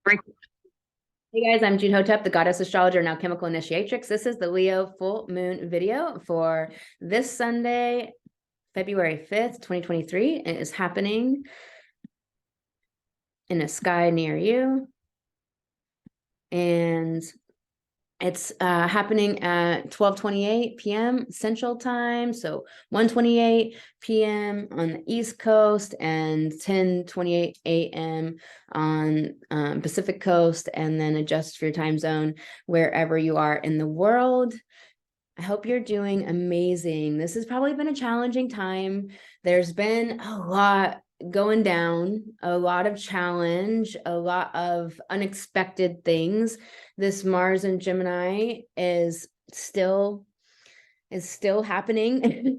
Hey guys, I'm Jude Hotep, the goddess astrologer and alchemical initiatrix. This is the Leo full moon video for this Sunday, February 5th, 2023. It is happening in a sky near you. And it's happening at 12:28 p.m. Central Time, so 1:28 p.m. on the East Coast and 10:28 a.m. on Pacific Coast, and then adjust for your time zone wherever you are in the world. I hope you're doing amazing. This has probably been a challenging time. There's been a lot going down, a lot of challenge, a lot of unexpected things. This Mars and Gemini is still happening.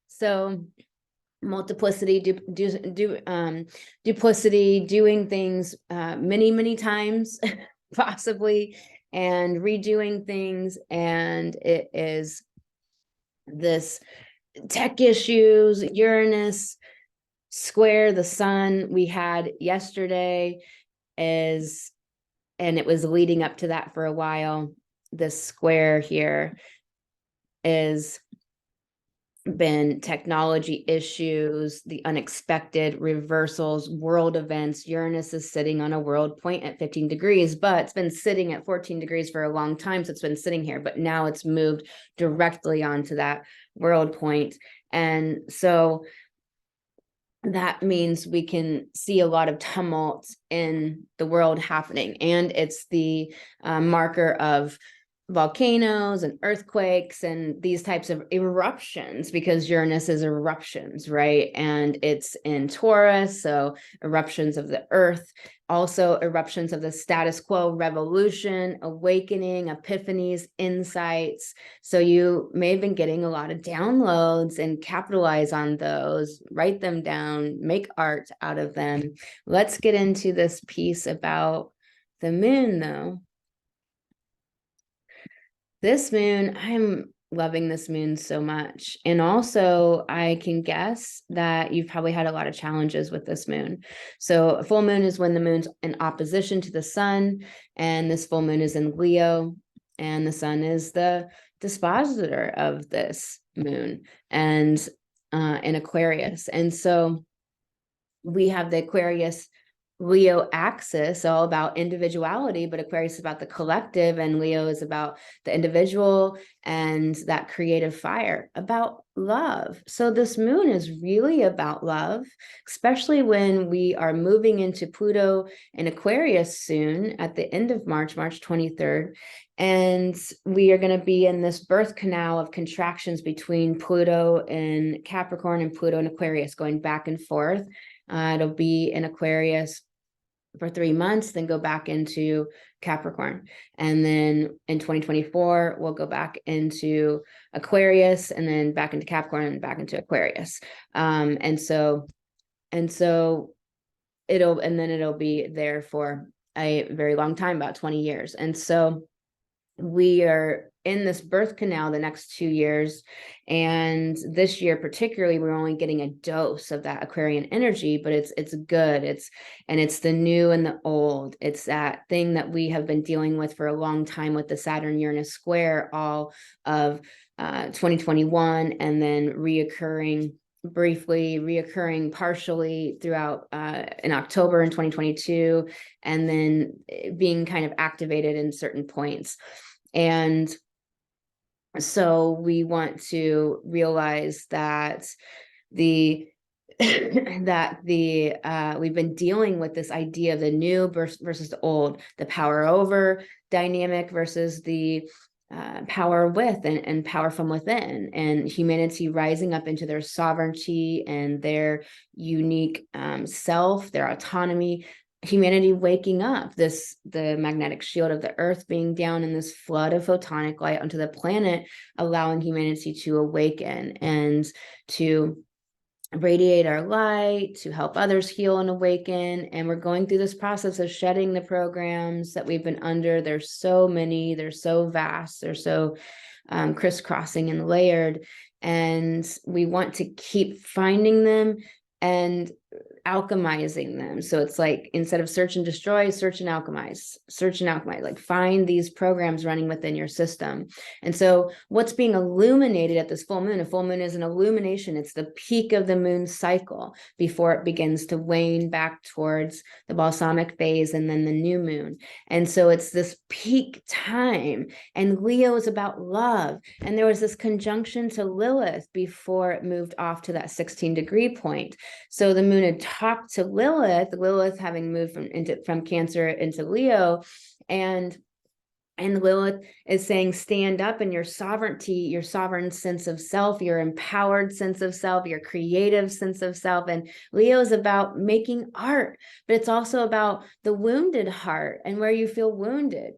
So multiplicity, duplicity, doing things many times possibly, and redoing things. And it is this tech issues, Uranus square the sun we had yesterday and it was leading up to that for a while. This square here is been technology issues, the unexpected reversals, world events. Uranus is sitting on a world point at 15 degrees, but it's been sitting at 14 degrees for a long time. So it's been sitting here, but now it's moved directly onto that world point. And so that means we can see a lot of tumult in the world happening. And it's the marker of volcanoes and earthquakes and these types of eruptions, because Uranus is eruptions, right? And it's in Taurus, so eruptions of the earth, also eruptions of the status quo, revolution, awakening, epiphanies, insights. So you may have been getting a lot of downloads, and capitalize on those, write them down, make art out of them. Let's get into this piece about the moon, though. This moon, I'm loving this moon so much. And also, I can guess that you've probably had a lot of challenges with this moon. So a full moon is when the moon's in opposition to the sun, and this full moon is in Leo, and the sun is the dispositor of this moon, and in Aquarius. And so we have the Aquarius Leo axis, all about individuality, but Aquarius is about the collective, and Leo is about the individual and that creative fire, about love. So this moon is really about love, especially when we are moving into Pluto in Aquarius soon at the end of March 23rd. And we are going to be in this birth canal of contractions between Pluto in Capricorn and Pluto in Aquarius, going back and forth. It'll be in Aquarius for 3 months, then go back into Capricorn. And then in 2024, we'll go back into Aquarius, and then back into Capricorn, and back into Aquarius. And so it'll be there for a very long time, about 20 years. And so we are in this birth canal the next 2 years. And this year particularly, we're only getting a dose of that Aquarian energy, but it's good. It's the new and the old. It's that thing that we have been dealing with for a long time with the Saturn Uranus square, all of 2021, and then reoccurring partially throughout in October in 2022, and then being kind of activated in certain points. And so we want to realize that we've been dealing with this idea of the new versus the old, the power over dynamic versus the power with and power from within, and humanity rising up into their sovereignty and their unique self, their autonomy. Humanity waking up, the magnetic shield of the earth being down, in this flood of photonic light onto the planet, allowing humanity to awaken and to radiate our light, to help others heal and awaken. And we're going through this process of shedding the programs that we've been under. There's so many, they're so vast, they're so crisscrossing and layered, and we want to keep finding them and alchemizing them. So it's like, instead of search and destroy, search and alchemize, like find these programs running within your system. And so what's being illuminated at this full moon, a full moon is an illumination. It's the peak of the moon cycle before it begins to wane back towards the balsamic phase and then the new moon. And so it's this peak time, and Leo is about love. And there was this conjunction to Lilith before it moved off to that 16-degree point. So the moon had talked to Lilith having moved from Cancer into Leo, and Lilith is saying, stand up in your sovereignty, your sovereign sense of self, your empowered sense of self, your creative sense of self. And Leo is about making art, but it's also about the wounded heart and where you feel wounded.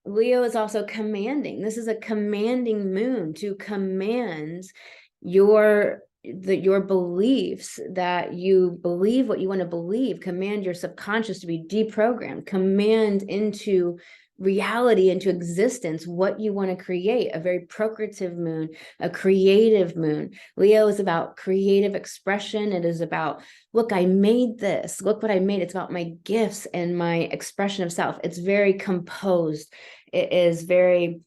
Leo is also commanding. This is a commanding moon to command your beliefs, that you believe what you want to believe, command your subconscious to be deprogrammed, command into reality, into existence, what you want to create. A very procreative moon, a creative moon. Leo is about creative expression. It is about, look, I made this. Look what I made. It's about my gifts and my expression of self. It's very composed. It is very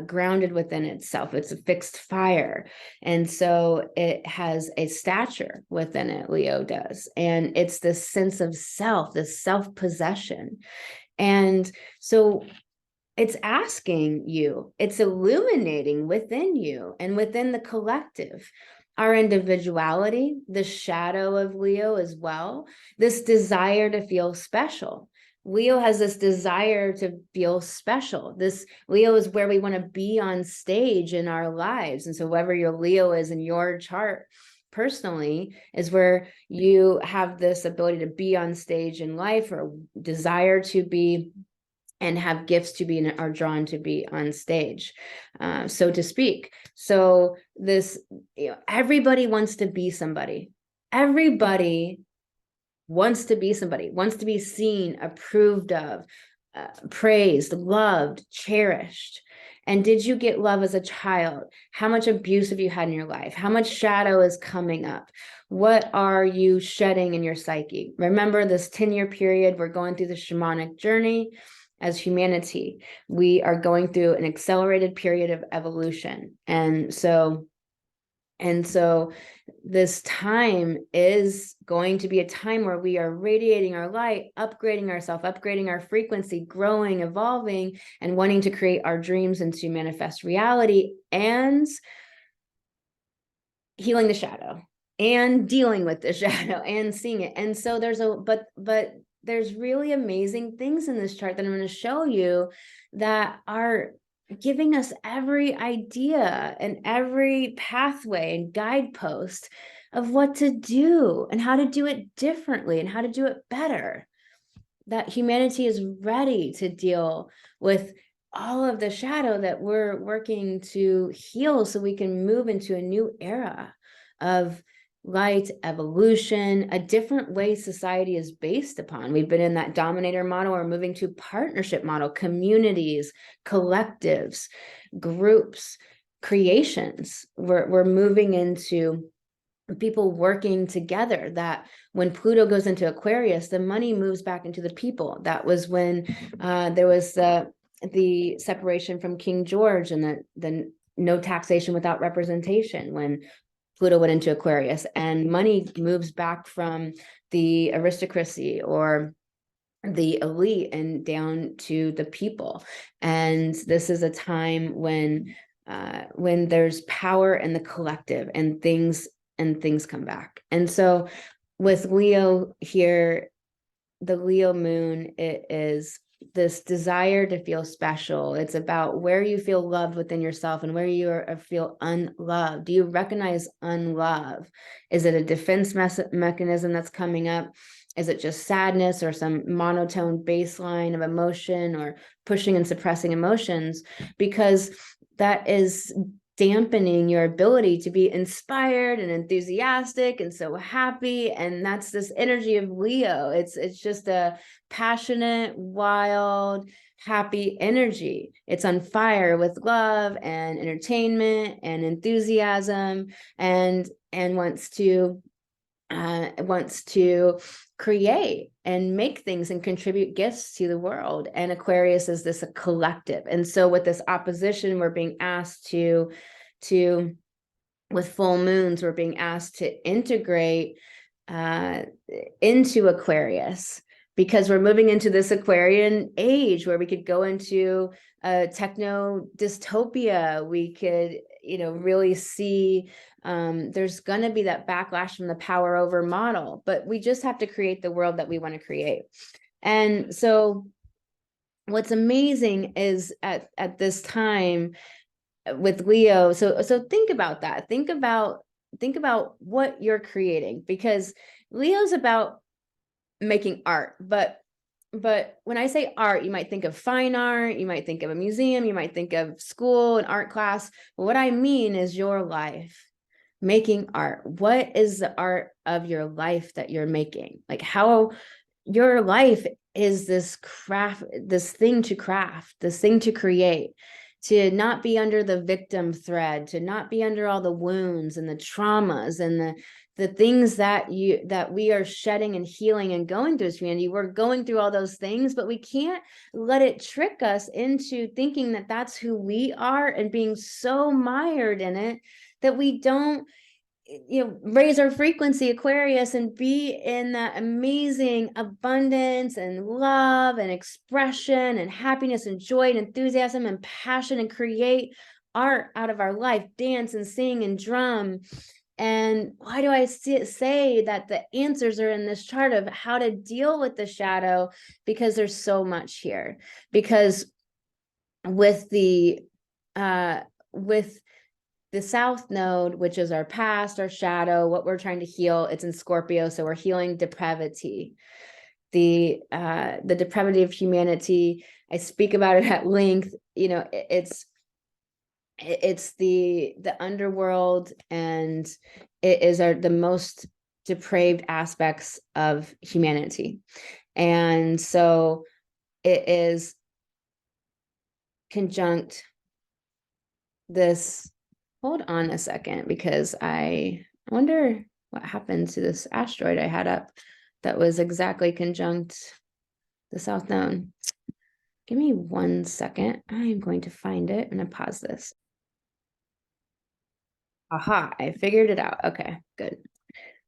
grounded within itself. It's a fixed fire. And so it has a stature within it, Leo does. And it's this sense of self, this self-possession. And so it's asking you, it's illuminating within you and within the collective, our individuality, the shadow of Leo as well, this desire to feel special. Leo has this desire to feel special. This Leo is where we want to be on stage in our lives. And so whoever your Leo is in your chart personally is where you have this ability to be on stage in life, or desire to be, and have gifts to be, and are drawn to be on stage, so to speak. So this, everybody wants to be somebody. Everybody wants to be somebody, wants to be seen, approved of, praised, loved, cherished. And did you get love as a child? How much abuse have you had in your life? How much shadow is coming up? What are you shedding in your psyche? Remember, this 10-year period, we're going through the shamanic journey as humanity. We are going through an accelerated period of evolution. And so this time is going to be a time where we are radiating our light, upgrading ourselves, upgrading our frequency, growing, evolving, and wanting to create our dreams into manifest reality, and healing the shadow and dealing with the shadow and seeing it. And so but there's really amazing things in this chart that I'm going to show you that are giving us every idea and every pathway and guidepost of what to do and how to do it differently and how to do it better. That humanity is ready to deal with all of the shadow that we're working to heal, so we can move into a new era of light, evolution, a different way society is based upon. We've been in that dominator model. We're moving to partnership model, communities, collectives, groups, creations. We're moving into people working together, that when Pluto goes into Aquarius, the money moves back into the people. That was when there was the separation from King George, and the no taxation without representation, when Pluto went into Aquarius, and money moves back from the aristocracy or the elite and down to the people. And this is a time when there's power in the collective, and things come back. And so with Leo here, the Leo moon, it is this desire to feel special. It's about where you feel loved within yourself and where you feel unloved. Do you recognize unlove? Is it a defense mechanism that's coming up? Is it just sadness or some monotone baseline of emotion, or pushing and suppressing emotions? Because that is dampening your ability to be inspired and enthusiastic and so happy. And that's this energy of Leo. It's just a passionate, wild, happy energy. It's on fire with love and entertainment and enthusiasm, and wants to wants to create and make things and contribute gifts to the world. And Aquarius is this a collective. And so with this opposition, we're being asked to with full moons, we're being asked to integrate into Aquarius, because we're moving into this Aquarian age where we could go into a techno dystopia. We could, really see there's going to be that backlash from the power over model, but we just have to create the world that we want to create. And so what's amazing is at this time with Leo, so think about that. Think about what you're creating, because Leo's about making art, but when I say art, you might think of fine art, you might think of a museum, you might think of school, an art class. But what I mean is your life making art. What is the art of your life that you're making? Like, how your life is this craft, this thing to craft, this thing to create, to not be under the victim thread, to not be under all the wounds and the traumas and the things that we are shedding and healing and going through as humanity. We're going through all those things, but we can't let it trick us into thinking that that's who we are and being so mired in it that we don't raise our frequency, Aquarius, and be in that amazing abundance and love and expression and happiness and joy and enthusiasm and passion, and create art out of our life, dance and sing and drum. And why do I say that the answers are in this chart of how to deal with the shadow? Because there's so much here. Because with the South Node, which is our past, our shadow, what we're trying to heal, it's in Scorpio. So we're healing depravity, the depravity of humanity. I speak about it at length. It's the underworld, and it is the most depraved aspects of humanity. And so it is conjunct this. Hold on a second, because I wonder what happened to this asteroid I had up that was exactly conjunct the South Node. Give me 1 second. I'm going to find it. I'm going to pause this. Aha, I figured it out. Okay, good.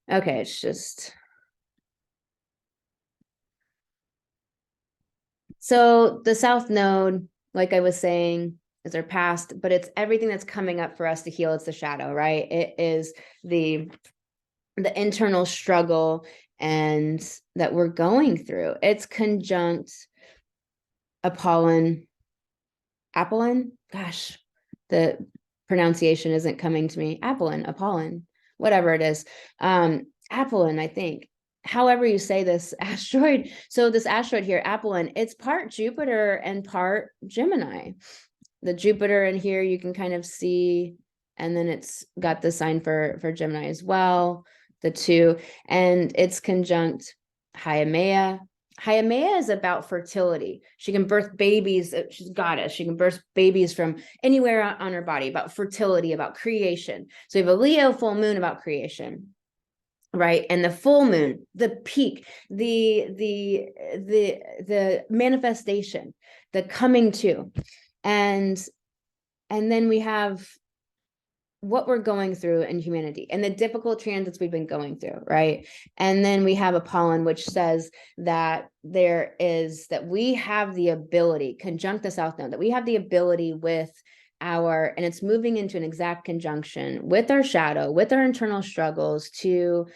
Okay, it's just... So the South Node, like I was saying, is our past, but it's everything that's coming up for us to heal. It's the shadow, right? It is the internal struggle and that we're going through. It's conjunct Apollon, gosh, the pronunciation isn't coming to me. Apollon, whatever it is. Apollon, I think. However you say this asteroid. So this asteroid here, Apollon, it's part Jupiter and part Gemini. The Jupiter in here you can kind of see, and then it's got the sign for Gemini as well, the two, and it's conjunct Haumea. Haumea is about fertility. She can birth babies. She's a goddess. She can birth babies from anywhere on her body, about fertility, about creation. So we have a Leo full moon about creation, right? And the full moon, the peak, the manifestation, the coming to. And then we have what we're going through in humanity and the difficult transits we've been going through, right? And then we have Apollon, which says that we have the ability, conjunct the South Node, that we have the ability with and it's moving into an exact conjunction with our shadow, with our internal struggles, to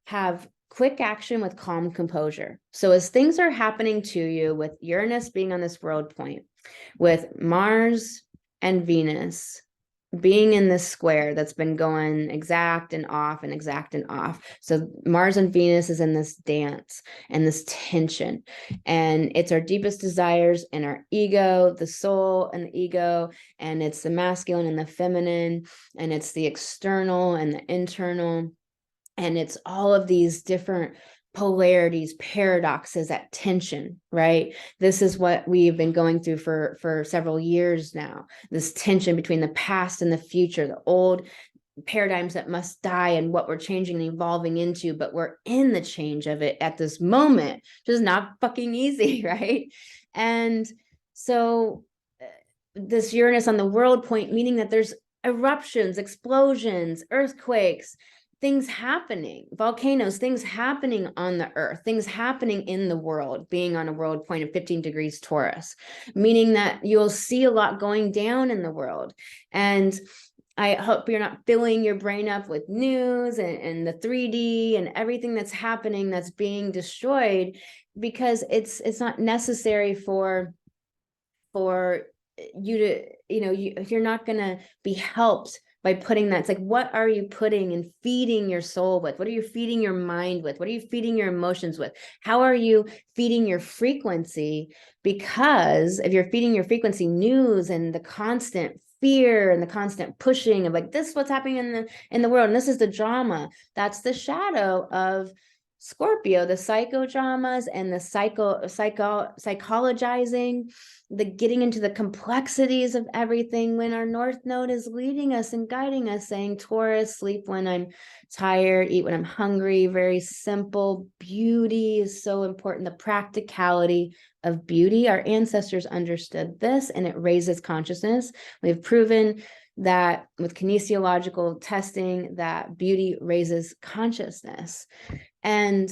have quick action with calm composure. So as things are happening to you, with Uranus being on this world point, with Mars and Venus being in this square that's been going exact and off and exact and off. So Mars and Venus is in this dance and this tension, and it's our deepest desires and our ego, the soul and the ego, and it's the masculine and the feminine, and it's the external and the internal, and it's all of these different polarities, paradoxes, at tension, right? This is what we've been going through for several years now, this tension between the past and the future, the old paradigms that must die and what we're changing and evolving into, but we're in the change of it at this moment, which is not fucking easy, right? And so this Uranus on the world point, meaning that there's eruptions, explosions, earthquakes, things happening, volcanoes, things happening on the earth, things happening in the world, being on a world point of 15 degrees Taurus, meaning that you'll see a lot going down in the world. And I hope you're not filling your brain up with news and the 3D and everything that's happening that's being destroyed, because it's not necessary for you to, you're not going to be helped by putting that. It's like, what are you putting and feeding your soul with? What are you feeding your mind with? What are you feeding your emotions with? How are you feeding your frequency? Because if you're feeding your frequency news and the constant fear and the constant pushing of like, this is what's happening in the world, and this is the drama, that's the shadow of Scorpio, the psychodramas and the psychologizing, the getting into the complexities of everything, when our North Node is leading us and guiding us, saying, Taurus, sleep when I'm tired, eat when I'm hungry. Very simple. Beauty is so important. The practicality of beauty. Our ancestors understood this, and it raises consciousness. We've proven that with kinesiological testing that beauty raises consciousness. And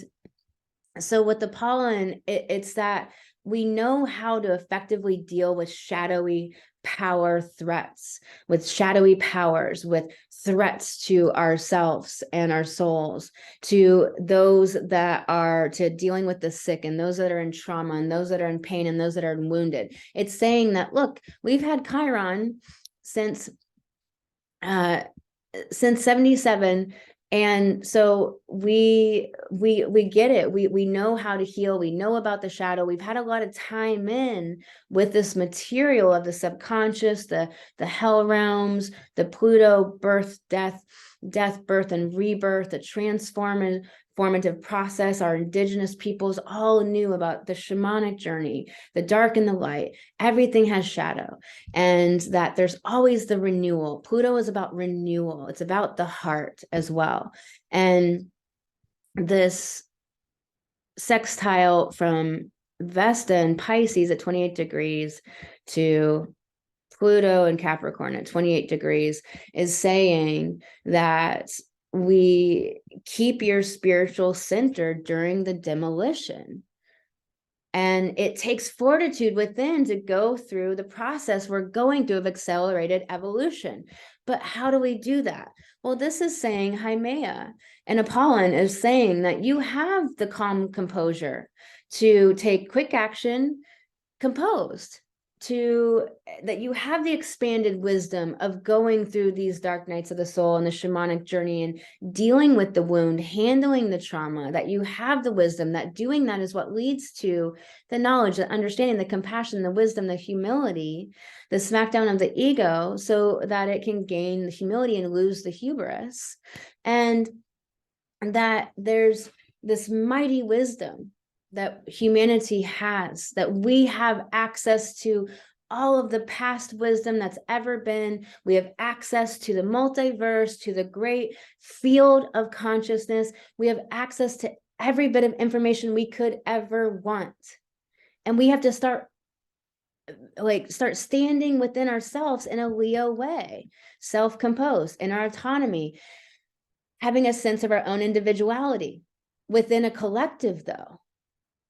so with the pollen, it's that we know how to effectively deal with shadowy power threats, with shadowy powers, with threats to ourselves and our souls, to those that are, to dealing with the sick and those that are in trauma and those that are in pain and those that are wounded. It's saying that, look, we've had Chiron since 77. And so we get it. We know how to heal. We know about the shadow. We've had a lot of time in with this material of the subconscious, the hell realms, the Pluto, birth, death, birth, and rebirth, the transformative process. Our indigenous peoples all knew about the shamanic journey, the dark and the light. Everything has shadow, and that there's always the renewal. Pluto is about renewal. It's about the heart as well. And this sextile from Vesta and Pisces at 28 degrees to Pluto and Capricorn at 28 degrees is saying that we keep your spiritual center during the demolition. And it takes fortitude within to go through the process we're going through of accelerated evolution. But how do we do that? Well, this is saying Haimea, and Apollon is saying that you have the calm composure to take quick action, composed, to that you have the expanded wisdom of going through these dark nights of the soul and the shamanic journey and dealing with the wound, handling the trauma, that you have the wisdom, that doing that is what leads to the knowledge, the understanding, the compassion, the wisdom, the humility, the smackdown of the ego, so that it can gain the humility and lose the hubris. And that there's this mighty wisdom that humanity has, that we have access to all of the past wisdom that's ever been. We have access to the multiverse, to the great field of consciousness. We have access to every bit of information we could ever want. And we have to start standing within ourselves in a Leo way, self-composed, in our autonomy, having a sense of our own individuality within a collective, though.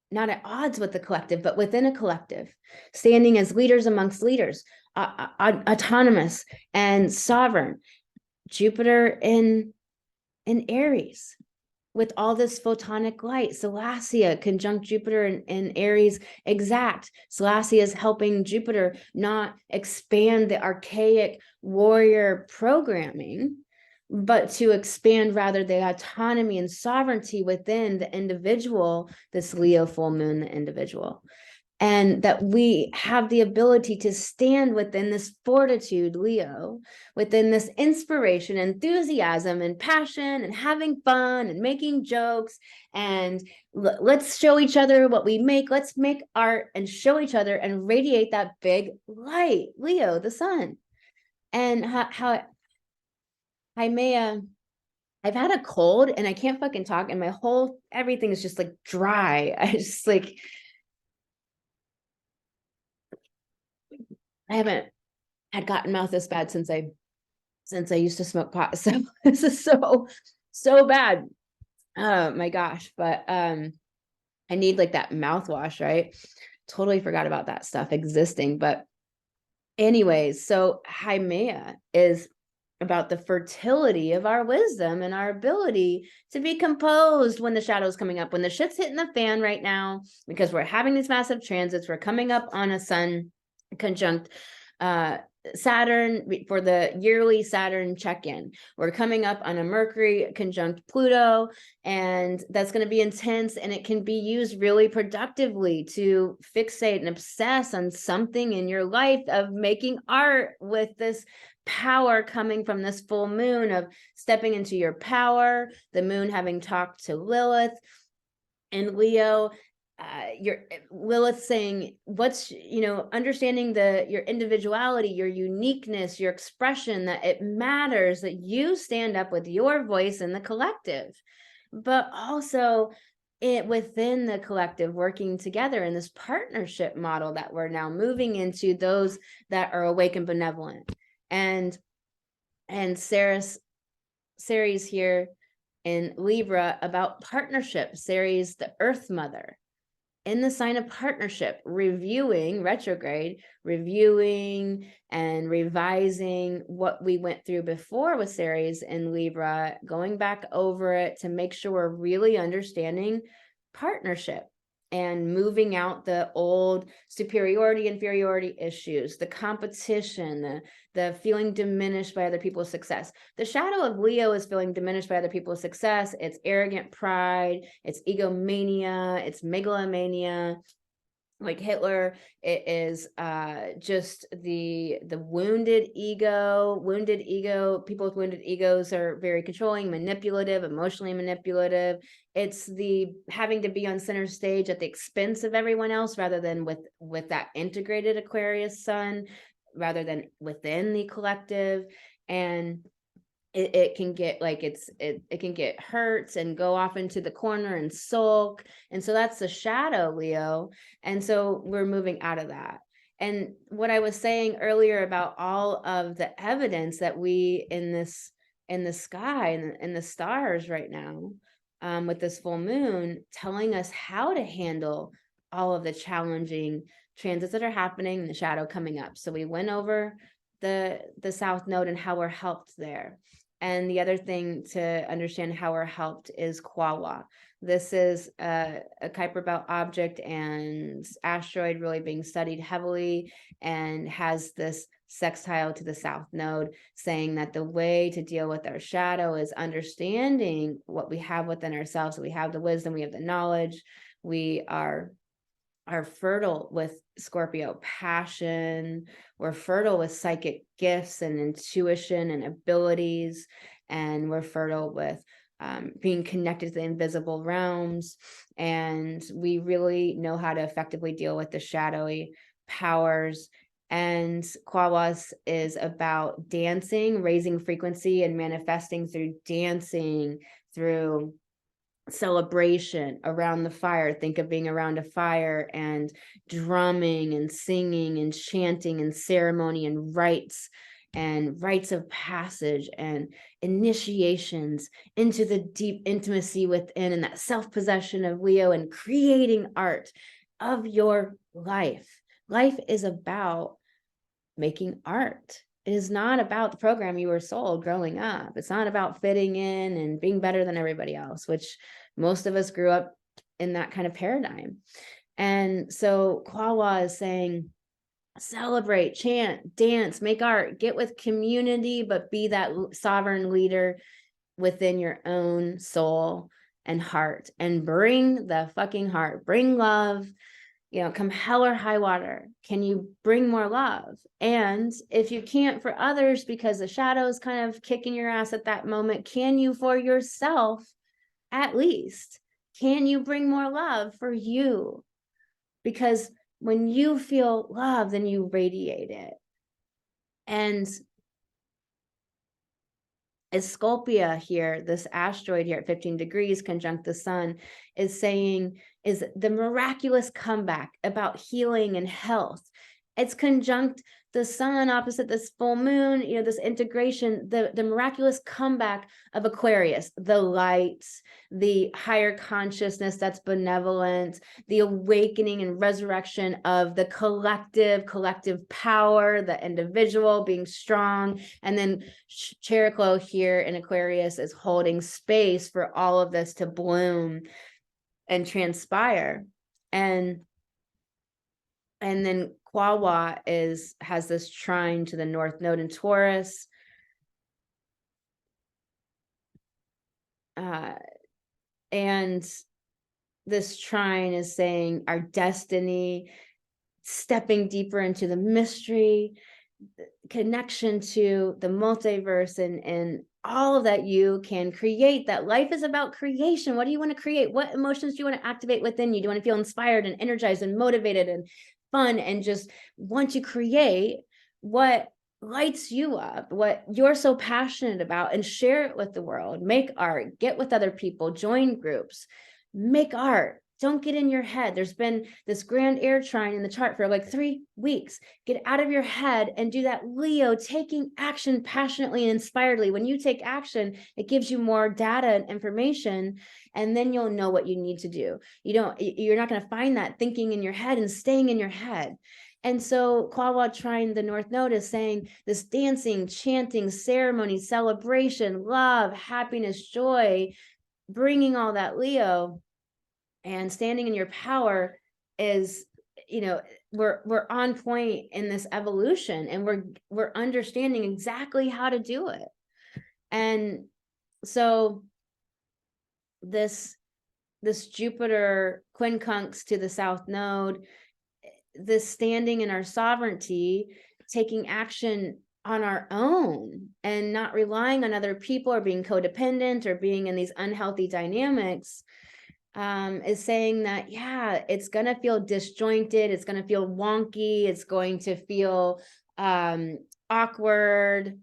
Not at odds with the collective, but within a collective, standing as leaders amongst leaders, autonomous and sovereign. Jupiter in Aries with all this photonic light. Celestia conjunct Jupiter in Aries exact. Celestia is helping Jupiter not expand the archaic warrior programming, but to expand rather the autonomy and sovereignty within the individual, this Leo full moon, the individual. And that we have the ability to stand within this fortitude, Leo, within this inspiration, enthusiasm, and passion, and having fun and making jokes. And let's show each other what we make. Let's make art and show each other and radiate that big light, Leo, the sun. And how Hi, Maya. I've had a cold and I can't fucking talk, and everything is just like dry. I haven't had cotton mouth this bad since I used to smoke pot. So this is so bad. Oh my gosh. But I need like that mouthwash, right? Totally forgot about that stuff existing. But anyways, so Haimea is about the fertility of our wisdom and our ability to be composed when the shadow's coming up, when the shit's hitting the fan right now, because we're having these massive transits. We're coming up on a sun conjunct Saturn for the yearly Saturn check-in. We're coming up on a Mercury conjunct Pluto, and that's going to be intense, and it can be used really productively to fixate and obsess on something in your life of making art with this power coming from this full moon of stepping into your power, the moon having talked to Lilith and Leo. Your Lilith saying what's, understanding your individuality, your uniqueness, your expression, that it matters that you stand up with your voice in the collective, but also within the collective, working together in this partnership model that we're now moving into, those that are awake and benevolent. And Ceres here in Libra about partnership. Ceres, the Earth Mother, in the sign of partnership, reviewing retrograde, reviewing and revising what we went through before with Ceres and Libra, going back over it to make sure we're really understanding partnership and moving out the old superiority, inferiority issues, the competition, the feeling diminished by other people's success. The shadow of Leo is feeling diminished by other people's success. It's arrogant pride, it's egomania, it's megalomania, like Hitler. It is just the wounded ego. People with wounded egos are very controlling, manipulative, emotionally manipulative. It's the having to be on center stage at the expense of everyone else, rather than with that integrated Aquarius sun, rather than within the collective. And it can get like it can get hurt and go off into the corner and sulk. And so that's the shadow Leo. And so we're moving out of that. And what I was saying earlier about all of the evidence that we in the sky and in the stars right now, with this full moon telling us how to handle all of the challenging transits that are happening and the shadow coming up. So we went over the south node and how we're helped there. And the other thing to understand how we're helped is Quawa. This is a Kuiper Belt object and asteroid really being studied heavily, and has this sextile to the south node, saying that the way to deal with our shadow is understanding what we have within ourselves. So we have the wisdom, we have the knowledge, we are fertile with Scorpio passion. We're fertile with psychic gifts and intuition and abilities. And we're fertile with being connected to the invisible realms. And we really know how to effectively deal with the shadowy powers. And Kwawas is about dancing, raising frequency, and manifesting through dancing, through celebration around the fire. Think of being around a fire and drumming and singing and chanting and ceremony and rites of passage and initiations into the deep intimacy within, and that self-possession of Leo, and creating art of your life. Life is about making art. It is not about the program you were sold growing up. It's not about fitting in and being better than everybody else, which most of us grew up in that kind of paradigm. And so Kwawa is saying, celebrate, chant, dance, make art, get with community, but be that sovereign leader within your own soul and heart, and bring the fucking heart, bring love. Come hell or high water, can you bring more love? And if you can't for others because the shadow is kind of kicking your ass at that moment, can you for yourself, at least, can you bring more love for you? Because when you feel love, then you radiate it. And is Scorpio here, this asteroid here at 15 degrees conjunct the sun, is saying is the miraculous comeback about healing and health. It's conjunct the sun opposite this full moon, you know, this integration, the miraculous comeback of Aquarius, the lights, the higher consciousness that's benevolent, the awakening and resurrection of the collective power, the individual being strong. And then Cheroklo here in Aquarius is holding space for all of this to bloom and transpire. And then Quawa has this trine to the North Node in Taurus. And this trine is saying our destiny, stepping deeper into the mystery, connection to the multiverse, and all of that you can create. That life is about creation. What do you want to create? What emotions do you want to activate within you? Do you want to feel inspired and energized and motivated and fun, and just want to create what lights you up, what you're so passionate about, and share it with the world? Make art, get with other people, join groups, make art. Don't get in your head. There's been this grand air trine in the chart for like 3 weeks. Get out of your head and do that Leo, taking action passionately and inspiredly. When you take action, it gives you more data and information, and then you'll know what you need to do. You're not going to find that thinking in your head and staying in your head. And so Quawa trine, the North Node, is saying this dancing, chanting, ceremony, celebration, love, happiness, joy, bringing all that Leo and standing in your power is, we're on point in this evolution, and we're understanding exactly how to do it. And so this Jupiter quincunx to the South Node, this standing in our sovereignty, taking action on our own and not relying on other people or being codependent or being in these unhealthy dynamics, is saying that, yeah, it's going to feel disjointed. It's going to feel wonky. It's going to feel awkward,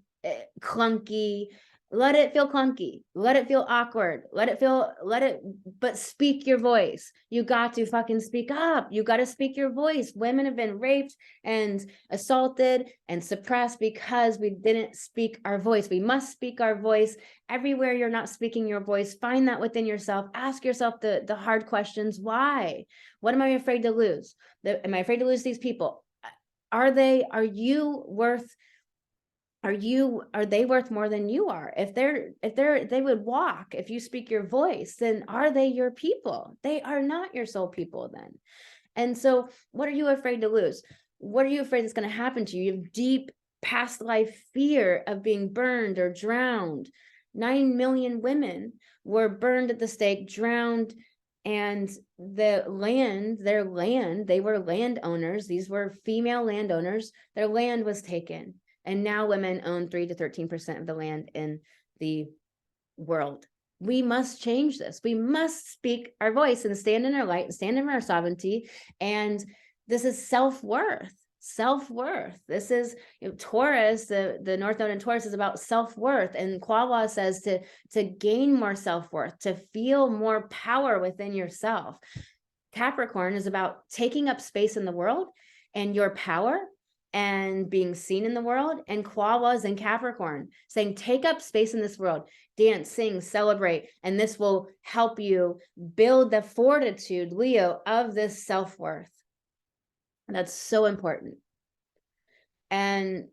clunky. Let it feel clunky. Let it feel awkward. But speak your voice. You got to fucking speak up. You got to speak your voice. Women have been raped and assaulted and suppressed because we didn't speak our voice. We must speak our voice. Everywhere you're not speaking your voice, find that within yourself. Ask yourself the hard questions. Why? What am I afraid to lose? Am I afraid to lose these people? Are they worth more than you are? If they would walk, if you speak your voice, then are they your people? They are not your soul people then. And so what are you afraid to lose? What are you afraid is going to happen to you? You have deep past life fear of being burned or drowned. 9 million women were burned at the stake, drowned, and their land, they were landowners. These were female landowners. Their land was taken. And now women own 3 to 13% of the land in the world. We must change this. We must speak our voice and stand in our light and stand in our sovereignty. And this is self-worth. Self-worth. This is, Taurus, the North Node in Taurus is about self-worth. And Quawa says to gain more self-worth, to feel more power within yourself. Capricorn is about taking up space in the world and your power and being seen in the world. And Quawa's in Capricorn saying, take up space in this world, dance, sing, celebrate. And this will help you build the fortitude, Leo, of this self-worth. That's so important. And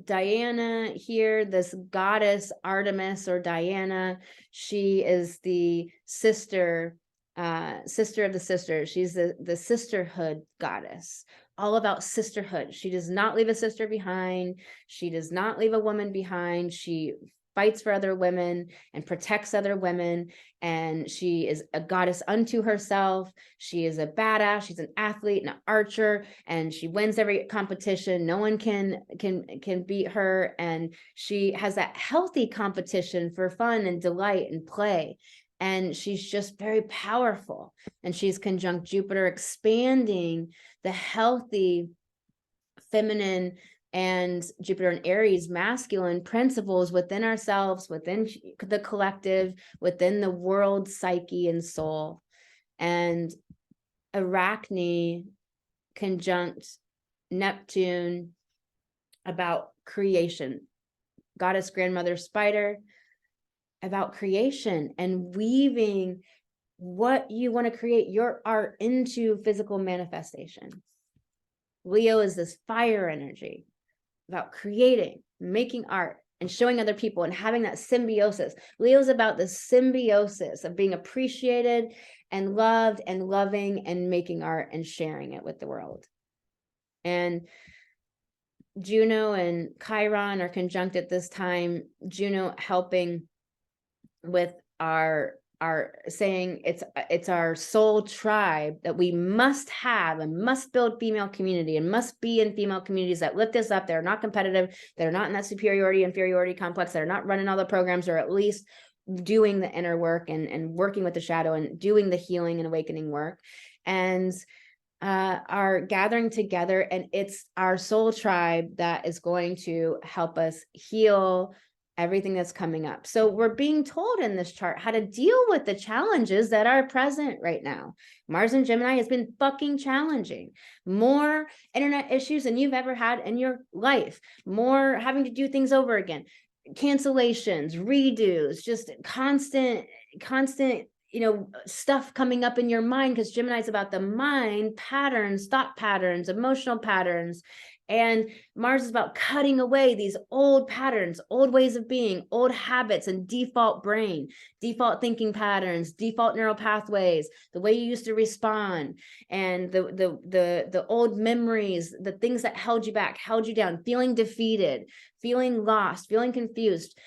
Diana here, this goddess Artemis or Diana, she is the sister of the sisters. She's the sisterhood goddess, all about sisterhood. She does not leave a sister behind. She does not leave a woman behind. She fights for other women and protects other women. And she is a goddess unto herself. She is a badass. She's an athlete and an archer, and she wins every competition. No one can beat her. And she has that healthy competition for fun and delight and play. And she's just very powerful. And she's conjunct Jupiter, expanding the healthy feminine and Jupiter and Aries, masculine principles within ourselves, within the collective, within the world, psyche and soul. And Arachne conjunct Neptune about creation, goddess grandmother spider, about creation and weaving what you want to create, your art, into physical manifestation. Leo is this fire energy about creating, making art, and showing other people and having that symbiosis. Leo's about the symbiosis of being appreciated and loved and loving and making art and sharing it with the world. And Juno and Chiron are conjunct at this time. Juno helping with our saying it's our soul tribe that we must have and must build female community and must be in female communities that lift us up. They're not competitive. They're not in that superiority, inferiority complex. They're not running all the programs, or at least doing the inner work and working with the shadow and doing the healing and awakening work. And are gathering together, and it's our soul tribe that is going to help us heal everything that's coming up. So we're being told in this chart how to deal with the challenges that are present right now. Mars and Gemini has been fucking challenging. More internet issues than you've ever had in your life. More having to do things over again. Cancellations, redos, just constant, stuff coming up in your mind, because Gemini is about the mind, patterns, thought patterns, emotional patterns. And Mars is about cutting away these old patterns, old ways of being, old habits and default brain, default thinking patterns, default neural pathways, the way you used to respond, and the old memories, the things that held you back, held you down, feeling defeated, feeling lost, feeling confused,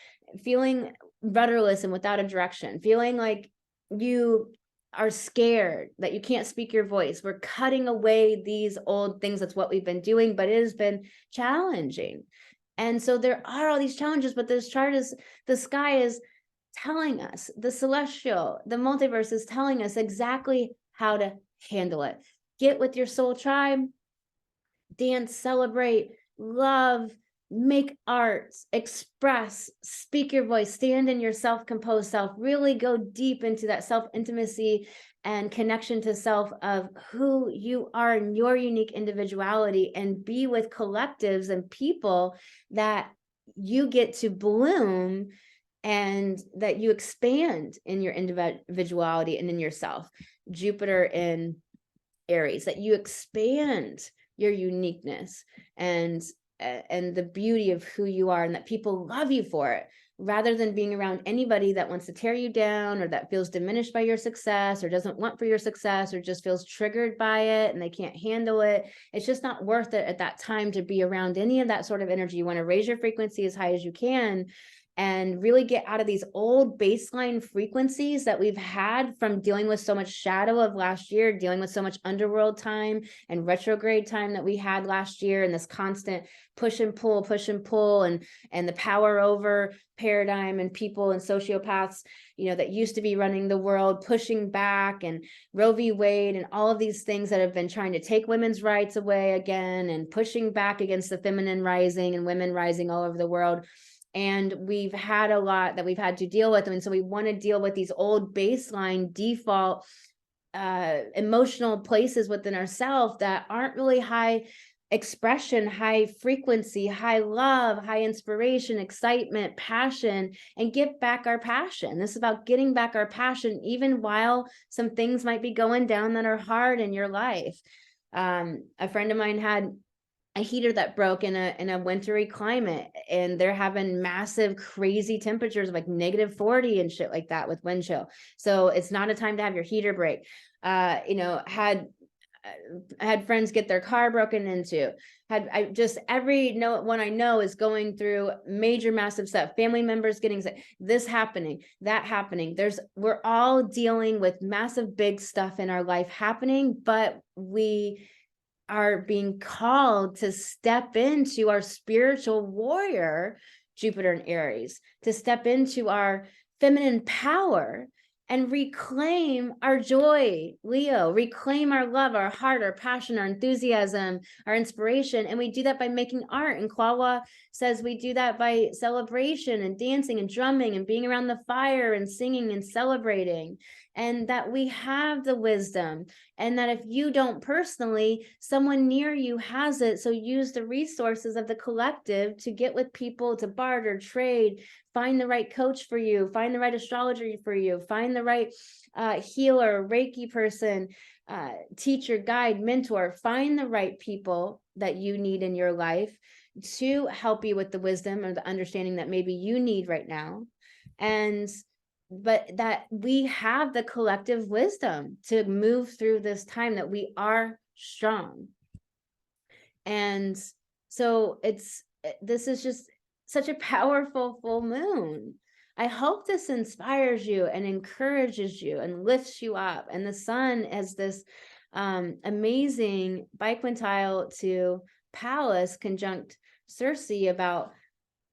feeling rudderless and without a direction, feeling like you are scared that you can't speak your voice. We're cutting away these old things. That's what we've been doing, but it has been challenging. And so there are all these challenges, but this chart is, the sky is telling us, the celestial, the multiverse is telling us exactly how to handle it. Get with your soul tribe, dance, celebrate, love, make art, express, speak your voice, stand in your self-composed self, really go deep into that self-intimacy and connection to self of who you are and your unique individuality, and be with collectives and people that you get to bloom and that you expand in your individuality and in yourself. Jupiter in Aries, that you expand your uniqueness and the beauty of who you are, and that people love you for it, rather than being around anybody that wants to tear you down, or that feels diminished by your success, or doesn't want for your success, or just feels triggered by it and they can't handle it. It's just not worth it at that time to be around any of that sort of energy. You want to raise your frequency as high as you can and really get out of these old baseline frequencies that we've had from dealing with so much shadow of last year, dealing with so much underworld time and retrograde time that we had last year, and this constant push and pull, and the power over paradigm and people and sociopaths, that used to be running the world, pushing back, and Roe v. Wade and all of these things that have been trying to take women's rights away again, and pushing back against the feminine rising and women rising all over the world. And we've had a lot that we've had to deal with. And so we want to deal with these old baseline default emotional places within ourselves that aren't really high expression, high frequency, high love, high inspiration, excitement, passion, and get back our passion. This is about getting back our passion, even while some things might be going down that are hard in your life. A friend of mine had a heater that broke in a wintry climate, and they're having massive crazy temperatures of like -40 and shit like that with wind chill. So it's not a time to have your heater break. Had friends get their car broken into. Every one I know is going through major massive stuff. Family members getting sick, this happening, that happening. We're all dealing with massive big stuff in our life happening, but we are being called to step into our spiritual warrior, Jupiter and Aries, to step into our feminine power and reclaim our joy, Leo, reclaim our love, our heart, our passion, our enthusiasm, our inspiration. And we do that by making art. And Kwawa says we do that by celebration and dancing and drumming and being around the fire and singing and celebrating. And that we have the wisdom, and that if you don't personally, someone near you has it. So use the resources of the collective to get with people, to barter, trade, find the right coach for you, find the right astrologer for you, find the right healer, Reiki person, teacher, guide, mentor, find the right people that you need in your life to help you with the wisdom or the understanding that maybe you need right now. But that we have the collective wisdom to move through this time, that we are strong. And so this is just such a powerful full moon. I hope this inspires you and encourages you and lifts you up. And the sun has this amazing biquintile to Pallas conjunct Circe about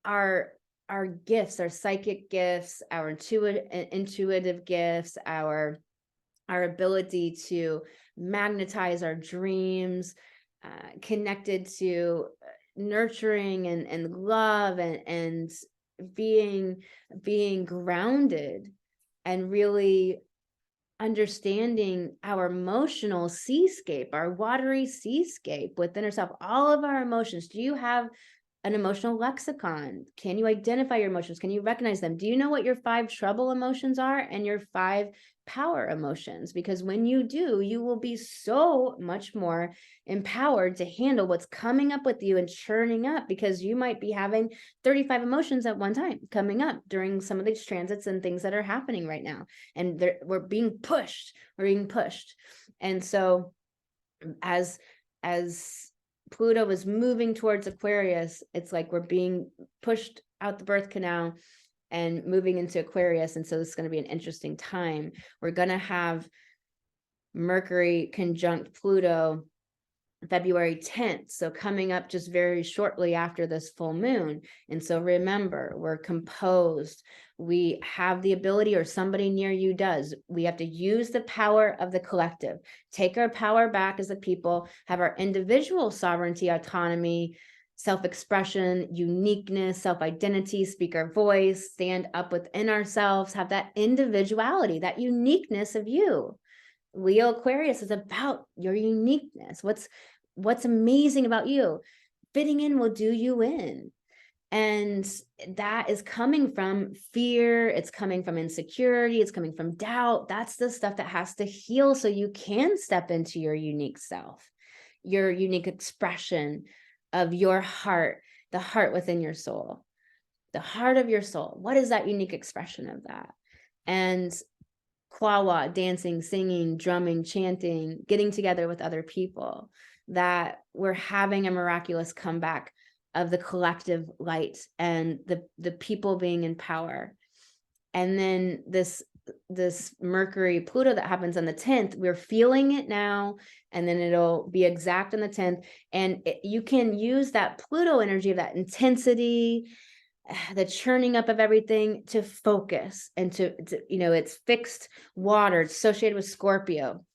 our gifts, our psychic gifts, our intuitive gifts, our ability to magnetize our dreams, connected to nurturing and love and being grounded, and really understanding our emotional seascape, our watery seascape within ourselves, all of our emotions. Do you have an emotional lexicon? Can you identify your emotions? Can you recognize them? Do you know what your 5 trouble emotions are and your 5 power emotions? Because when you do, you will be so much more empowered to handle what's coming up with you and churning up, because you might be having 35 emotions at one time coming up during some of these transits and things that are happening right now. And we're being pushed. And so as Pluto is moving towards Aquarius, it's like we're being pushed out the birth canal and moving into Aquarius. And so this is going to be an interesting time. We're going to have Mercury conjunct Pluto February 10th. So coming up just very shortly after this full moon. And so remember, we're composed. We have the ability, or somebody near you does. We have to use the power of the collective, take our power back as a people, have our individual sovereignty, autonomy, self-expression, uniqueness, self-identity, speak our voice, stand up within ourselves, have that individuality, that uniqueness of you. Leo Aquarius is about your uniqueness. What's amazing about you? Fitting in will do you in. And that is coming from fear. It's coming from insecurity. It's coming from doubt. That's the stuff that has to heal so you can step into your unique self, your unique expression of your heart, the heart within your soul, the heart of your soul. What is that unique expression of that? And Kwawa, dancing, singing, drumming, chanting, getting together with other people, that we're having a miraculous comeback of the collective light and the people being in power. And then this Mercury Pluto that happens on the 10th, we're feeling it now, and then it'll be exact on the 10th. And you can use that Pluto energy of that intensity, the churning up of everything, to focus and to it's fixed water, it's associated with Scorpio,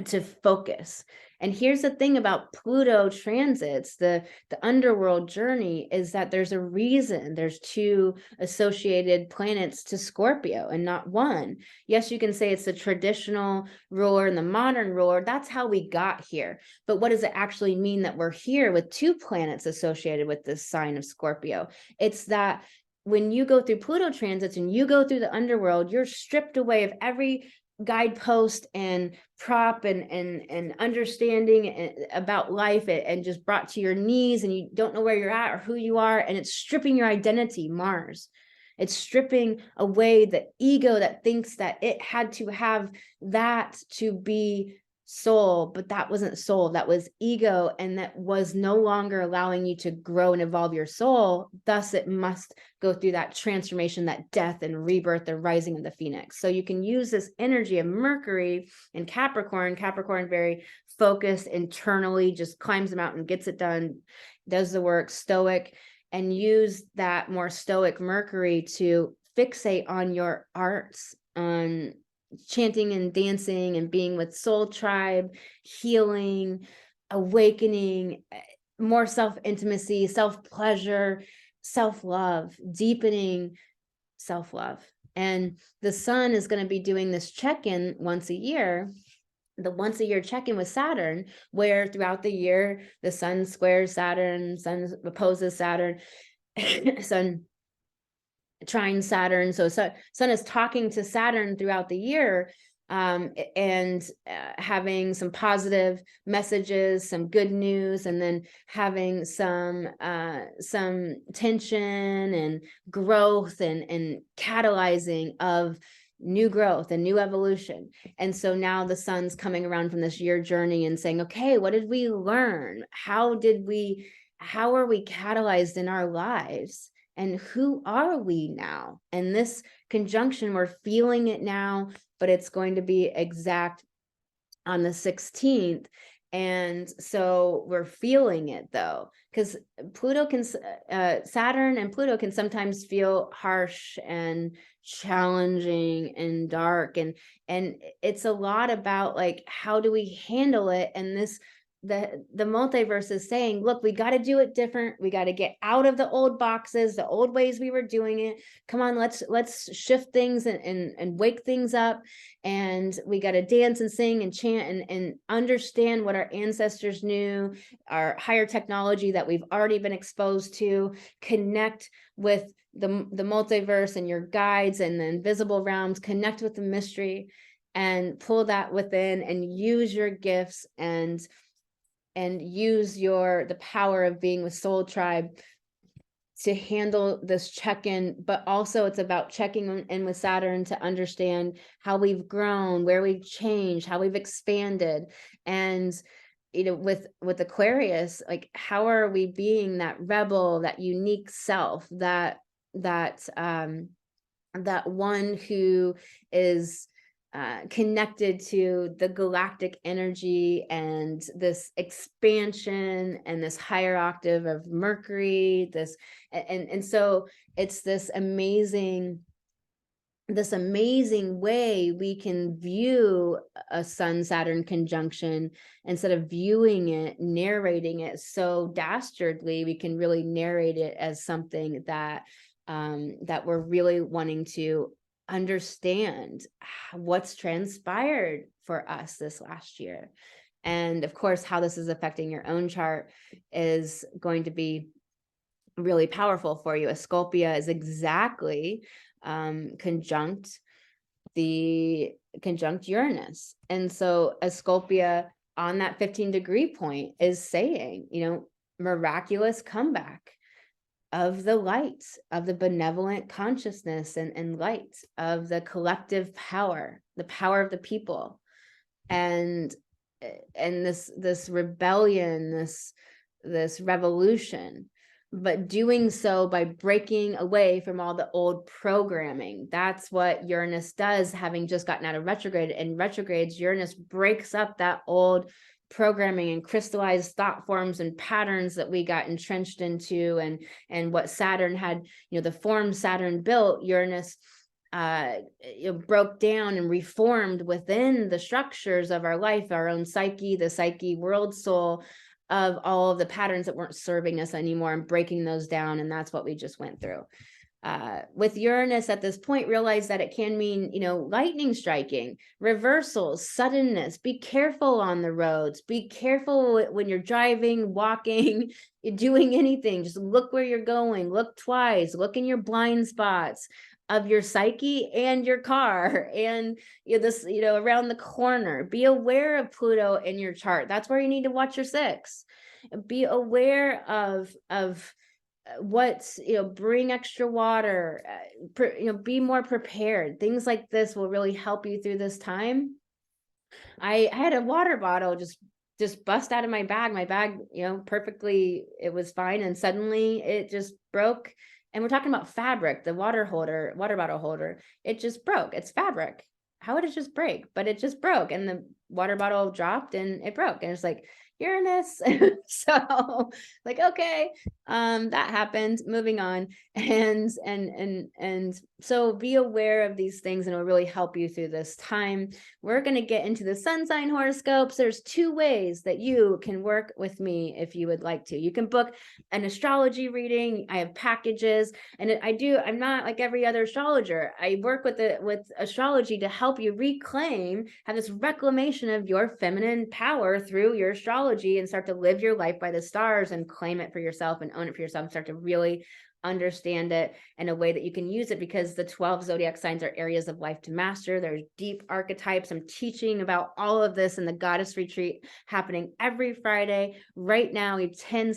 to focus. And here's the thing about Pluto transits, the underworld journey, is that there's a reason there's 2 associated planets to Scorpio and not 1. Yes, you can say it's the traditional ruler and the modern ruler. That's how we got here. But what does it actually mean that we're here with 2 planets associated with this sign of Scorpio? It's that when you go through Pluto transits and you go through the underworld, you're stripped away of every guidepost and prop and understanding about life, and just brought to your knees, and you don't know where you're at or who you are, and it's stripping your identity, Mars. It's stripping away the ego that thinks that it had to have that to be soul, but that wasn't soul, that was ego, and that was no longer allowing you to grow and evolve your soul. Thus it must go through that transformation, that death and rebirth, the rising of the phoenix. So you can use this energy of Mercury and Capricorn very focused internally, just climbs the mountain, gets it done, does the work, stoic, and use that more stoic Mercury to fixate on your arts, on chanting and dancing and being with soul tribe, healing, awakening, more self-intimacy, self-pleasure, self-love, deepening self-love. And the sun is going to be doing this check-in once a year, the once a year check-in with Saturn, where throughout the year, the sun squares Saturn, sun opposes Saturn, sun trine Saturn. So sun is talking to Saturn throughout the year, and having some positive messages, some good news, and then having some tension and growth and catalyzing of new growth and new evolution. And so now the sun's coming around from this year journey and saying, okay, what did we learn? How are we catalyzed in our lives? And who are we now? And this conjunction, we're feeling it now, but it's going to be exact on the 16th. And so we're feeling it though, because Saturn and Pluto can sometimes feel harsh and challenging and dark. And it's a lot about like, how do we handle it? And the multiverse is saying, look, we got to do it different. We got to get out of the old boxes, the old ways we were doing it. Come on, let's shift things and wake things up. And we got to dance and sing and chant and understand what our ancestors knew, our higher technology that we've already been exposed to, connect with the multiverse and your guides and the invisible realms, connect with the mystery and pull that within and use your gifts and use the power of being with Soul Tribe to handle this check-in. But also it's about checking in with Saturn to understand how we've grown, where we've changed, how we've expanded. And with Aquarius, like, how are we being that rebel, that unique self, that one who is connected to the galactic energy and this expansion and this higher octave of Mercury, and so it's this amazing way we can view a Sun-Saturn conjunction. Instead of viewing it, narrating it so dastardly, we can really narrate it as something that we're really wanting to understand what's transpired for us this last year. And of course, how this is affecting your own chart is going to be really powerful for you. A Scorpio is exactly conjunct Uranus. And so a Scorpio on that 15-degree point is saying, miraculous comeback of the light, of the benevolent consciousness and light, of the collective power, the power of the people, and this rebellion, this revolution, but doing so by breaking away from all the old programming. That's what Uranus does, having just gotten out of retrograde. And retrogrades, Uranus breaks up that old programming and crystallized thought forms and patterns that we got entrenched into, and what Saturn had, the form Saturn built, Uranus broke down and reformed within the structures of our life, our own psyche, the psyche world soul, of all of the patterns that weren't serving us anymore, and breaking those down. And that's what we just went through. With Uranus at this point, realize that it can mean, lightning striking, reversals, suddenness. Be careful on the roads. Be careful when you're driving, walking, doing anything. Just look where you're going. Look twice. Look in your blind spots of your psyche and your car, and around the corner. Be aware of Pluto in your chart. That's where you need to watch your 6. Be aware of what's, bring extra water, be more prepared. Things like this will really help you through this time. I had a water bottle just bust out of my bag, perfectly, it was fine. And suddenly it just broke. And we're talking about fabric, the water bottle holder, it just broke. It's fabric. How would it just break? But it just broke, and the water bottle dropped and it broke. And it's like, Uranus. So like, okay, that happened, moving on. And so be aware of these things, and it'll really help you through this time. We're going to get into the sun sign horoscopes. There's 2 ways that you can work with me if you would like to. You can book an astrology reading. I have packages, and I'm not like every other astrologer. I work with astrology to help you reclaim, have this reclamation of your feminine power through your astrology, and start to live your life by the stars and claim it for yourself and own it for yourself, and start to really understand it in a way that you can use it, because the 12 zodiac signs are areas of life to master. There's deep archetypes. I'm teaching about all of this in the Goddess Retreat, happening every Friday. Right now, we have 10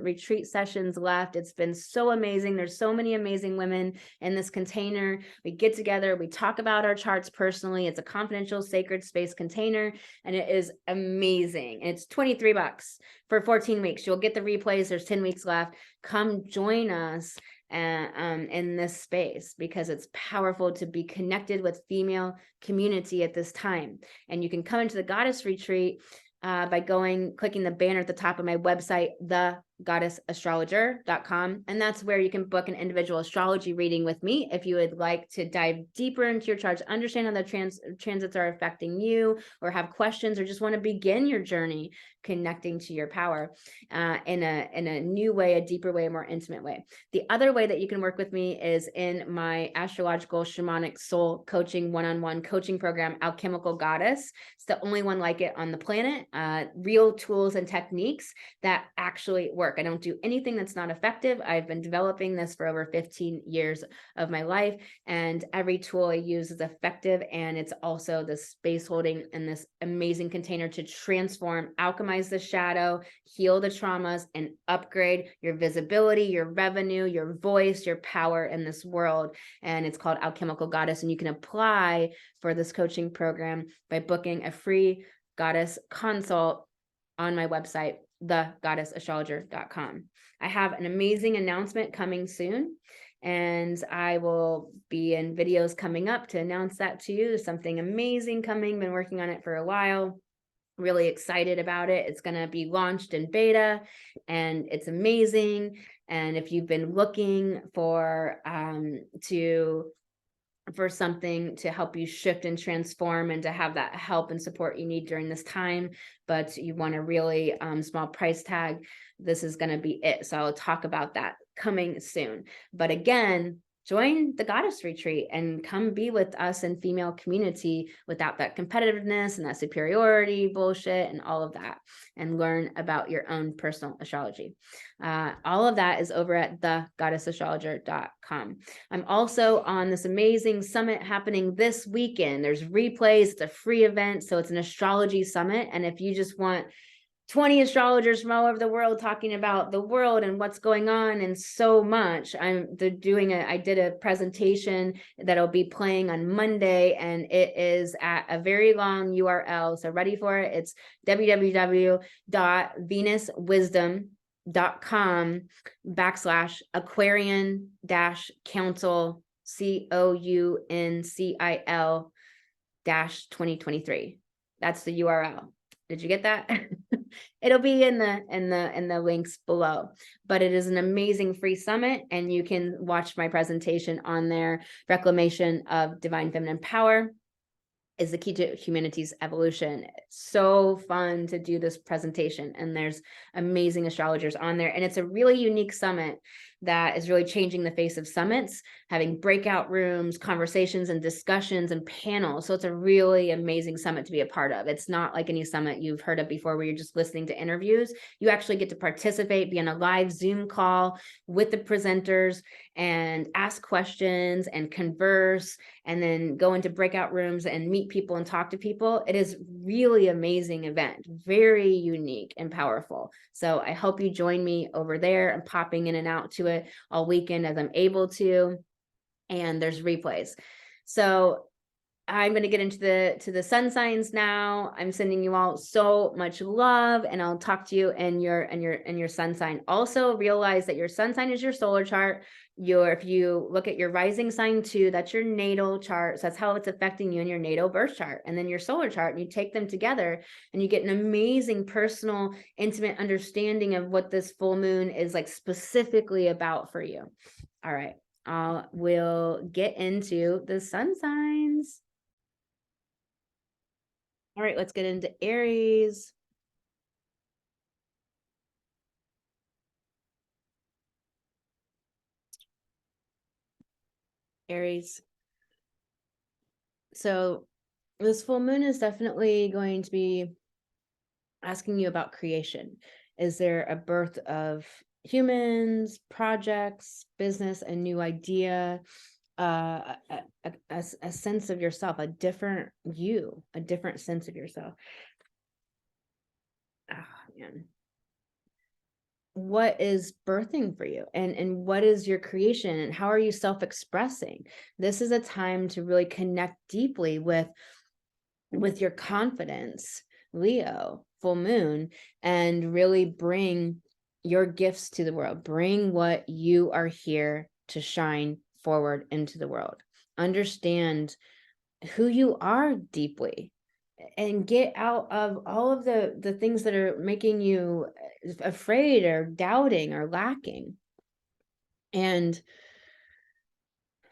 retreat sessions left. It's been so amazing. There's so many amazing women in this container. We get together, we talk about our charts personally. It's a confidential, sacred space container, and it is amazing. And it's $23 for 14 weeks. You'll get the replays. There's 10 weeks left. Come join us in this space, because it's powerful to be connected with female community at this time. And you can come into the Goddess Retreat by clicking the banner at the top of my website, thegoddessastrologer.com. And that's where you can book an individual astrology reading with me if you would like to dive deeper into your charts, understand how the transits are affecting you, or have questions, or just want to begin your journey connecting to your power in a new way, a deeper way, a more intimate way. The other way that you can work with me is in my astrological shamanic soul coaching one-on-one coaching program, Alchemical Goddess. It's the only one like it on the planet. Real tools and techniques that actually work. I don't do anything that's not effective. I've been developing this for over 15 years of my life, and every tool I use is effective. And it's also the space holding in this amazing container to transform, alchemize the shadow, heal the traumas, and upgrade your visibility, your revenue, your voice, your power in this world. And it's called Alchemical Goddess. And you can apply for this coaching program by booking a free goddess consult on my website, thegoddessastrologer.com. I have an amazing announcement coming soon, and I will be in videos coming up to announce that to you. There's something amazing coming. Been working on it for a while. Really excited about it. It's going to be launched in beta, and it's amazing. And if you've been looking for something to help you shift and transform, and to have that help and support you need during this time, but you want a really small price tag, this is going to be it. So I'll talk about that coming soon. But again, join the Goddess Retreat and come be with us in female community without that competitiveness and that superiority bullshit and all of that, and learn about your own personal astrology. All of that is over at thegoddessastrologer.com. I'm also on this amazing summit happening this weekend. There's replays. It's a free event. So it's an astrology summit. And if you just want 20 astrologers from all over the world talking about the world and what's going on and so much, I did a presentation that'll be playing on Monday, and it is at a very long URL. So ready for it? It's www.venuswisdom.com/Aquarian-Council COUNCIL-2023. That's the URL. Did you get that? It'll be in the links below, but it is an amazing free summit, and you can watch my presentation on there. Reclamation of divine feminine power is the key to humanity's evolution. It's so fun to do this presentation, and there's amazing astrologers on there, and it's a really unique summit that is really changing the face of summits, having breakout rooms, conversations and discussions and panels. So it's a really amazing summit to be a part of. It's not like any summit you've heard of before where you're just listening to interviews. You actually get to participate, be on a live Zoom call with the presenters and ask questions and converse, and then go into breakout rooms and meet people and talk to people. It is really amazing event, very unique and powerful. So I hope you join me over there. I'm popping in and out to it all weekend as I'm able to, and there's replays. So I'm going to get into the sun signs now. I'm sending you all so much love, and I'll talk to you in your sun sign. Also realize that your sun sign is your solar chart. If you look at your rising sign too, that's your natal chart. So that's how it's affecting you in your natal birth chart, and then your solar chart, and you take them together and you get an amazing personal, intimate understanding of what this full moon is like specifically about for you. All right. We'll get into the sun signs. All right, let's get into Aries. Aries. So this full moon is definitely going to be asking you about creation. Is there a birth of humans, projects, business, a new idea, a sense of yourself, a different you, a different sense of yourself? Oh, man. What is birthing for you, and what is your creation, and how are you self-expressing? This is a time to really connect deeply with your confidence, Leo, full moon, and really bring your gifts to the world. Bring what you are here to shine forward into the world. Understand who you are deeply, and get out of all of the things that are making you afraid or doubting or lacking, and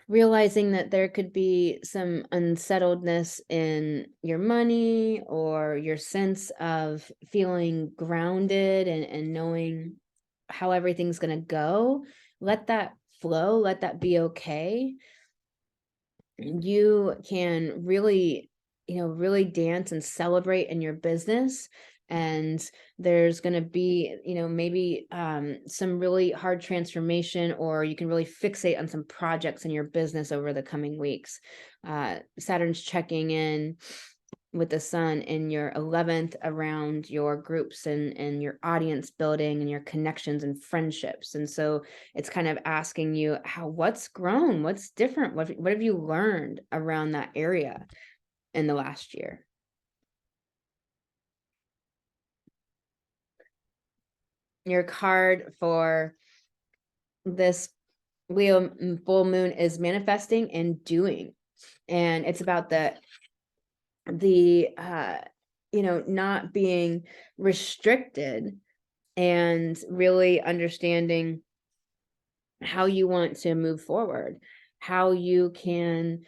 realizing that there could be some unsettledness in your money or your sense of feeling grounded, and knowing how everything's going to go. Let that flow, let that be okay. You can really, really dance and celebrate in your business. And there's going to be, maybe some really hard transformation, or you can really fixate on some projects in your business over the coming weeks. Saturn's checking in with the sun in your 11th around your groups and your audience building and your connections and friendships. And so it's kind of asking you what's grown, what's different, what have you learned around that area in the last year? Your card for this Leo full moon is manifesting and doing. And it's about the not being restricted, and really understanding how you want to move forward, how you can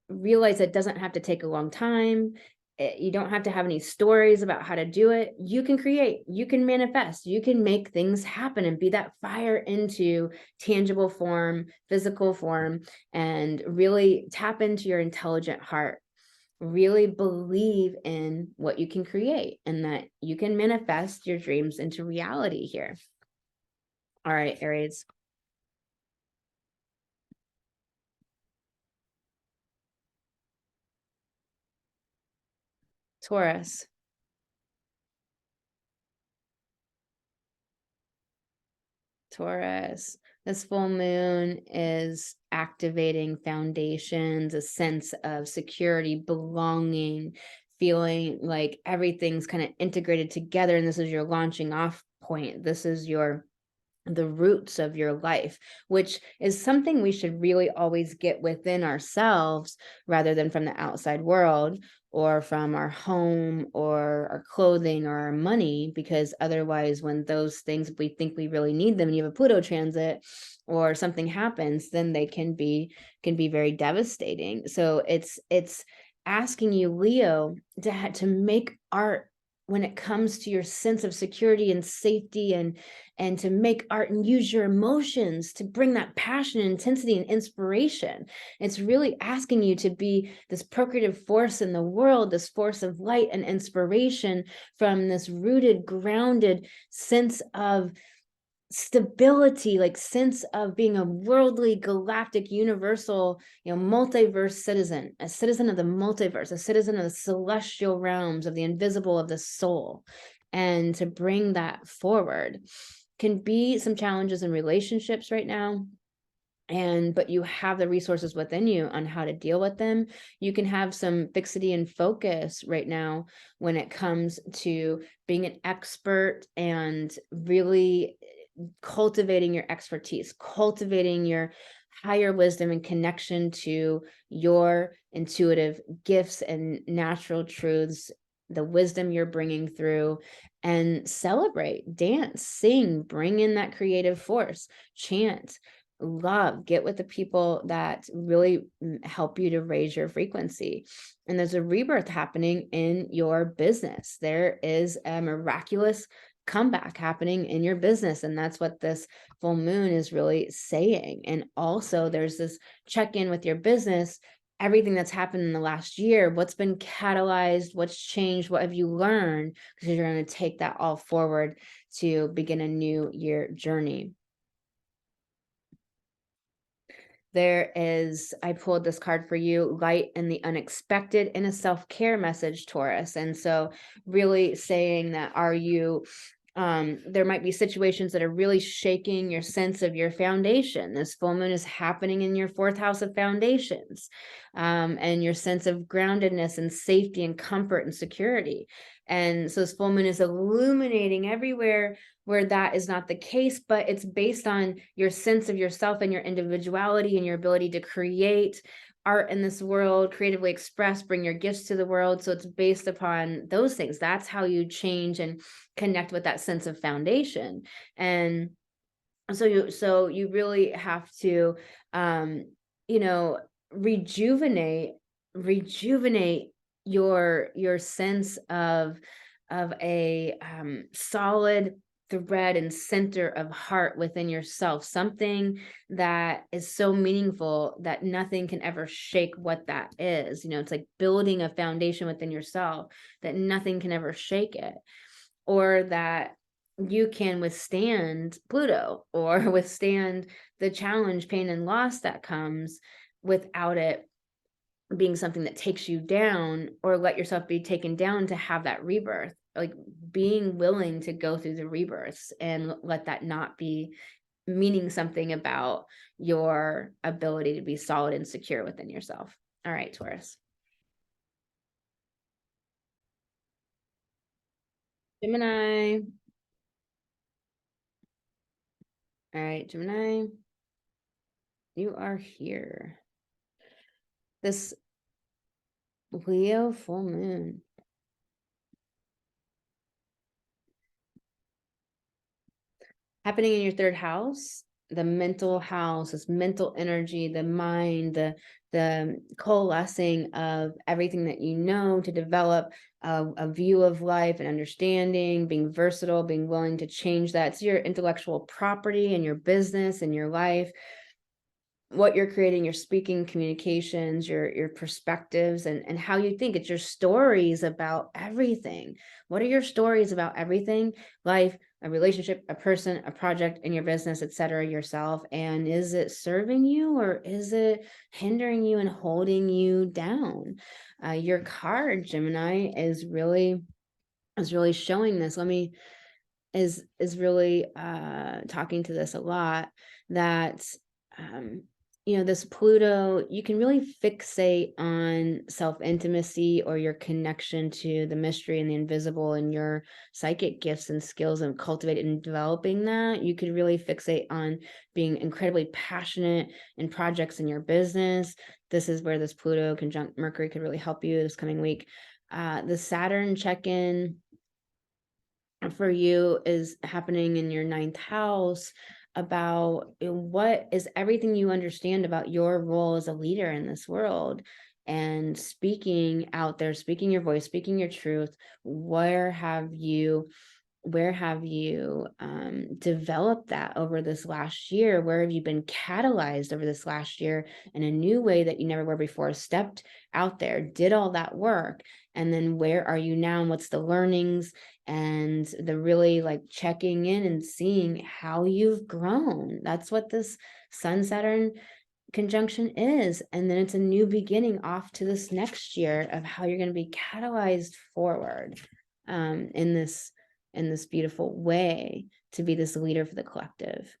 realize it doesn't have to take a long time. You don't have to have any stories about how to do it. You can create, you can manifest, you can make things happen and be that fire into tangible form, physical form, and really tap into your intelligent heart. Really believe in what you can create, and that you can manifest your dreams into reality here. All right, Aries. Taurus. Taurus. This full moon is activating foundations, a sense of security, belonging, feeling like everything's kind of integrated together. And this is your launching off point. This is the roots of your life, which is something we should really always get within ourselves rather than from the outside world, or from our home or our clothing or our money. Because otherwise, when those things, we think we really need them, and you have a Pluto transit or something happens, then they can be very devastating. So it's asking you, Leo, to make art when it comes to your sense of security and safety, and to make art and use your emotions to bring that passion, intensity, and inspiration. It's really asking you to be this procreative force in the world, this force of light and inspiration, from this rooted, grounded sense of stability, like sense of being a worldly, galactic, universal, multiverse citizen, a citizen of the multiverse, a citizen of the celestial realms, of the invisible, of the soul. And to bring that forward can be some challenges in relationships right now. but you have the resources within you on how to deal with them. You can have some fixity and focus right now when it comes to being an expert and really cultivating your expertise, cultivating your higher wisdom and connection to your intuitive gifts and natural truths, the wisdom you're bringing through, and celebrate, dance, sing, bring in that creative force, chant, love, get with the people that really help you to raise your frequency. And there's a rebirth happening in your business. There is a miraculous comeback happening in your business, and that's what this full moon is really saying. And also there's this check-in with your business, everything that's happened in the last year, what's been catalyzed, what's changed, what have you learned, because you're going to take that all forward to begin a new year journey. There is, I pulled this card for you, light and the unexpected, in a self-care message, Taurus. And so really saying that, are you, there might be situations that are really shaking your sense of your foundation. This full moon is happening in your 4th house of foundations, and your sense of groundedness and safety and comfort and security. And so this full moon is illuminating everywhere where that is not the case, but it's based on your sense of yourself and your individuality and your ability to create art in this world, creatively express, bring your gifts to the world. So it's based upon those things. That's how you change and connect with that sense of foundation. And so you really have to, you know, rejuvenate your sense of a solid thread and center of heart within yourself, something that is so meaningful that nothing can ever shake what that is. You know, it's like building a foundation within yourself that nothing can ever shake it, or that you can withstand Pluto or withstand the challenge, pain, and loss that comes without it being something that takes you down, or let yourself be taken down to have that rebirth. Like being willing to go through the rebirths and let that not be meaning something about your ability to be solid and secure within yourself. All right, Taurus. Gemini. All right, Gemini, you are here. This Leo full moon. Happening in your 3rd house, the mental house, this mental energy, the mind, the coalescing of everything that you know to develop a view of life and understanding, being versatile, being willing to change that. It's your intellectual property and your business and your life, what you're creating, your speaking, communications, your perspectives, and how you think. It's your stories about everything. What are your stories about everything? Life, a relationship, a person, a project in your business, etc., yourself. And is it serving you, or is it hindering you and holding you down? Your card, Gemini, is really showing this. Is really talking to this a lot, that you know, this Pluto, you can really fixate on self-intimacy or your connection to the mystery and the invisible and your psychic gifts and skills, and cultivate and developing that. You could really fixate on being incredibly passionate in projects in your business. This is where this Pluto conjunct Mercury could really help you this coming week. The Saturn check-in for you is happening in your 9th house, about what is everything you understand about your role as a leader in this world, and speaking out there, speaking your voice, speaking your truth. Where have you developed that over this last year? Where have you been catalyzed over this last year in a new way that you never were before? Stepped out there, did all that work, and then where are you now, and what's the learnings, and the really like checking in and seeing how you've grown. That's what this Sun Saturn conjunction is. And then it's a new beginning off to this next year of how you're going to be catalyzed forward in this beautiful way to be this leader for the collective.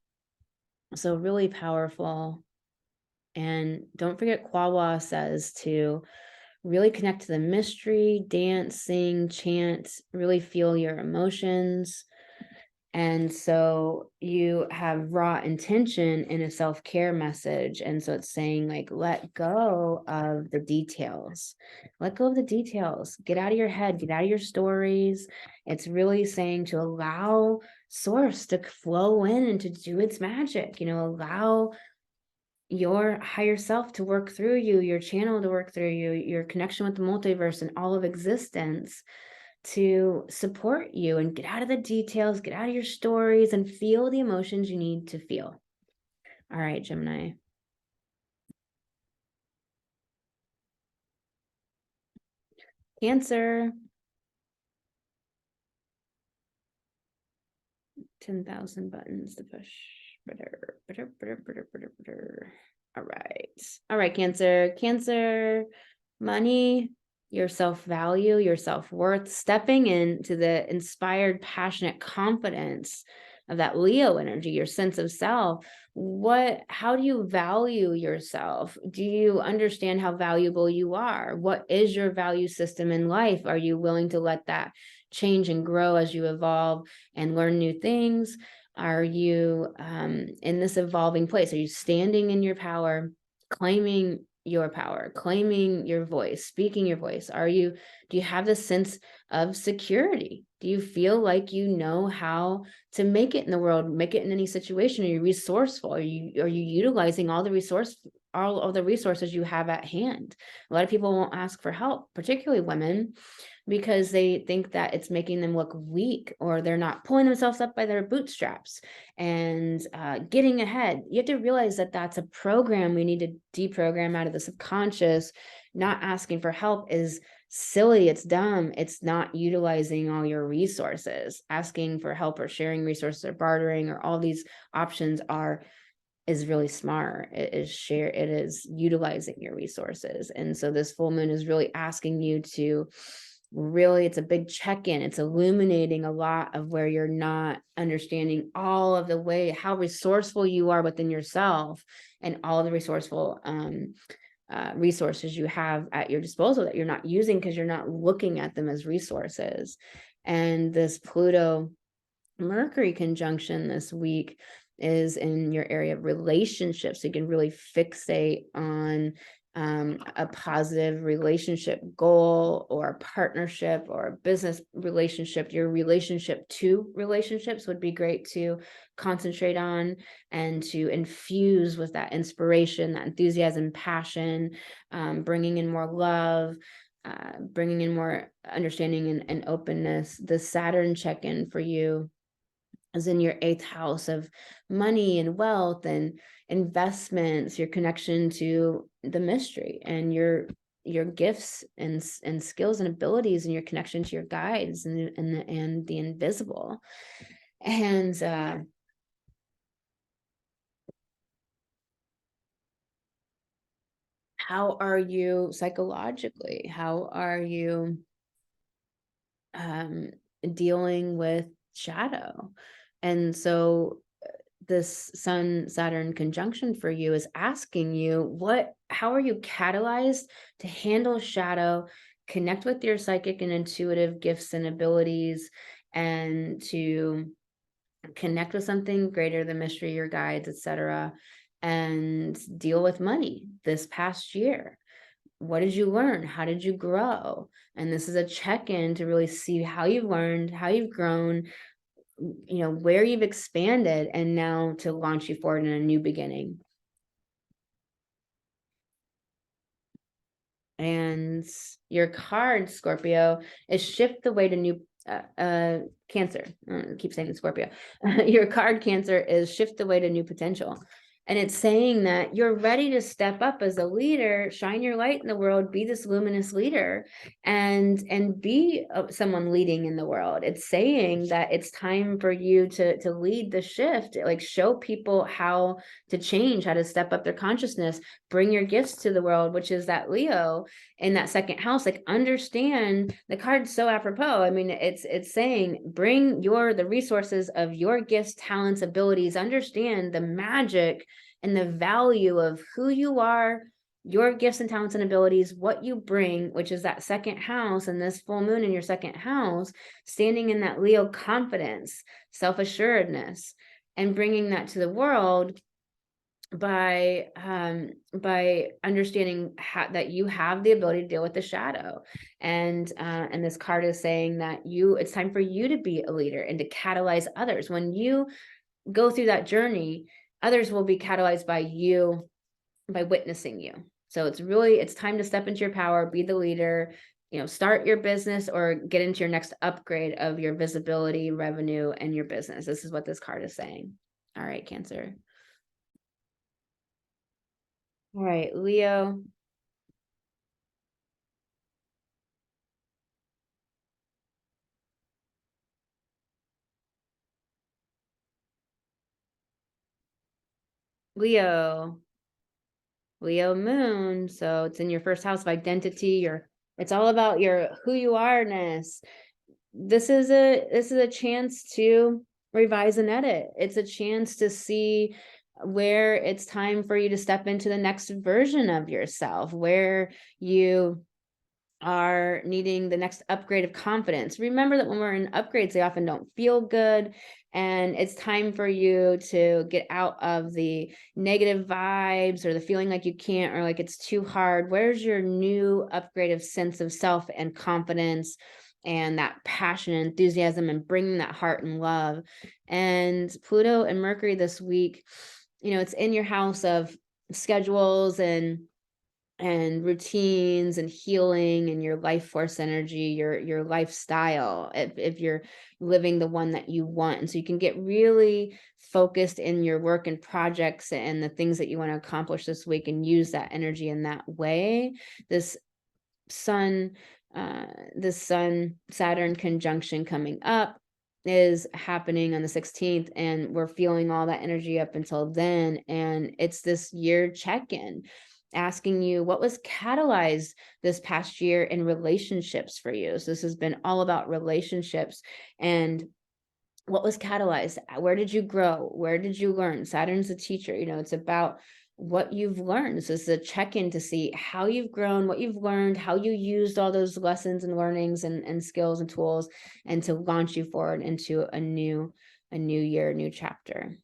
So really powerful. And don't forget, Kwawa says to really connect to the mystery, dance, sing, chant, really feel your emotions. And so you have raw intention in a self-care message. And so it's saying, like, let go of the details. Let go of the details. Get out of your head. Get out of your stories. It's really saying to allow source to flow in and to do its magic. Allow your higher self to work through you, your channel to work through you, your connection with the multiverse and all of existence to support you, and get out of the details, get out of your stories, and feel the emotions you need to feel. All right, Gemini. Cancer. 10,000 buttons to push. All right, Cancer, money, your self-value, your self-worth, stepping into the inspired, passionate confidence of that Leo energy, your sense of self. How do you value yourself? Do you understand how valuable you are? What is your value system in life? Are you willing to let that change and grow as you evolve and learn new things? Are you in this evolving place? Are you standing in your power, claiming your power, claiming your voice, speaking your voice? Do you have this sense of security? Do you feel like you know how to make it in the world, make it in any situation? Are you resourceful? Are you utilizing all of the resources you have at hand? A lot of people won't ask for help, particularly women, because they think that it's making them look weak, or they're not pulling themselves up by their bootstraps and getting ahead. You have to realize that that's a program we need to deprogram out of the subconscious. Not asking for help is silly, it's dumb, it's not utilizing all your resources. Asking for help or sharing resources or bartering or all these options is really smart. It is utilizing your resources. And so this full moon is really asking you to really, it's a big check-in. It's illuminating a lot of where you're not understanding all of the way, how resourceful you are within yourself, and all of the resourceful resources you have at your disposal that you're not using because you're not looking at them as resources. And this Pluto Mercury conjunction this week is in your area of relationships. So you can really fixate on a positive relationship goal or a partnership or a business relationship. Your relationship to relationships would be great to concentrate on and to infuse with that inspiration, that enthusiasm, passion, bringing in more love, bringing in more understanding and openness. The Saturn check-in for you is in your 8th house of money and wealth and investments, your connection to the mystery and your gifts and skills and abilities, and your connection to your guides and the invisible. And how are you psychologically? How are you dealing with shadow? And so this Sun Saturn conjunction for you is asking you, how are you catalyzed to handle shadow, connect with your psychic and intuitive gifts and abilities, and to connect with something greater than mystery, your guides, etc., and deal with money this past year? What did you learn? How did you grow? And this is a check-in to really see how you've learned, how you've grown, where you've expanded, and now to launch you forward in a new beginning. And your card, Scorpio, is shift the way to new Cancer. I keep saying Scorpio. Your card, Cancer, is shift the way to new potential. And it's saying that you're ready to step up as a leader, shine your light in the world, be this luminous leader, and be someone leading in the world. It's saying that it's time for you to lead the shift, like show people how to change, how to step up their consciousness, bring your gifts to the world, which is that Leo in that 2nd house. Like, understand, the card's so apropos. I mean, it's saying bring the resources of your gifts, talents, abilities, understand the magic and the value of who you are, your gifts and talents and abilities, what you bring, which is that second house, and this full moon in your second house, standing in that Leo confidence, self-assuredness, and bringing that to the world by understanding that you have the ability to deal with the shadow. And this card is saying that it's time for you to be a leader and to catalyze others. When you go through that journey, others will be catalyzed by you, by witnessing you. So it's time to step into your power, be the leader, start your business or get into your next upgrade of your visibility, revenue, and your business. This is what this card is saying. All right, Cancer. All right, Leo. Leo moon. So it's in your first house of identity. It's all about your who you are-ness. This is a chance to revise and edit. It's a chance to see where it's time for you to step into the next version of yourself, where you are needing the next upgrade of confidence. Remember that when we're in upgrades, they often don't feel good. And it's time for you to get out of the negative vibes or the feeling like you can't, or like it's too hard. Where's your new upgraded sense of self and confidence and that passion and enthusiasm and bringing that heart and love? And Pluto and Mercury this week, it's in your house of schedules and routines and healing and your life force energy, your lifestyle, if you're living the one that you want. And so you can get really focused in your work and projects and the things that you want to accomplish this week and use that energy in that way. This sun Saturn conjunction coming up is happening on the 16th, and we're feeling all that energy up until then. And it's this year check-in, asking you what was catalyzed this past year in relationships for you. So this has been all about relationships and what was catalyzed. Where did you grow? Where did you learn? Saturn's a teacher. It's about what you've learned. So it's a check-in to see how you've grown, what you've learned, how you used all those lessons and learnings and skills and tools, and to launch you forward into a new year, new chapter.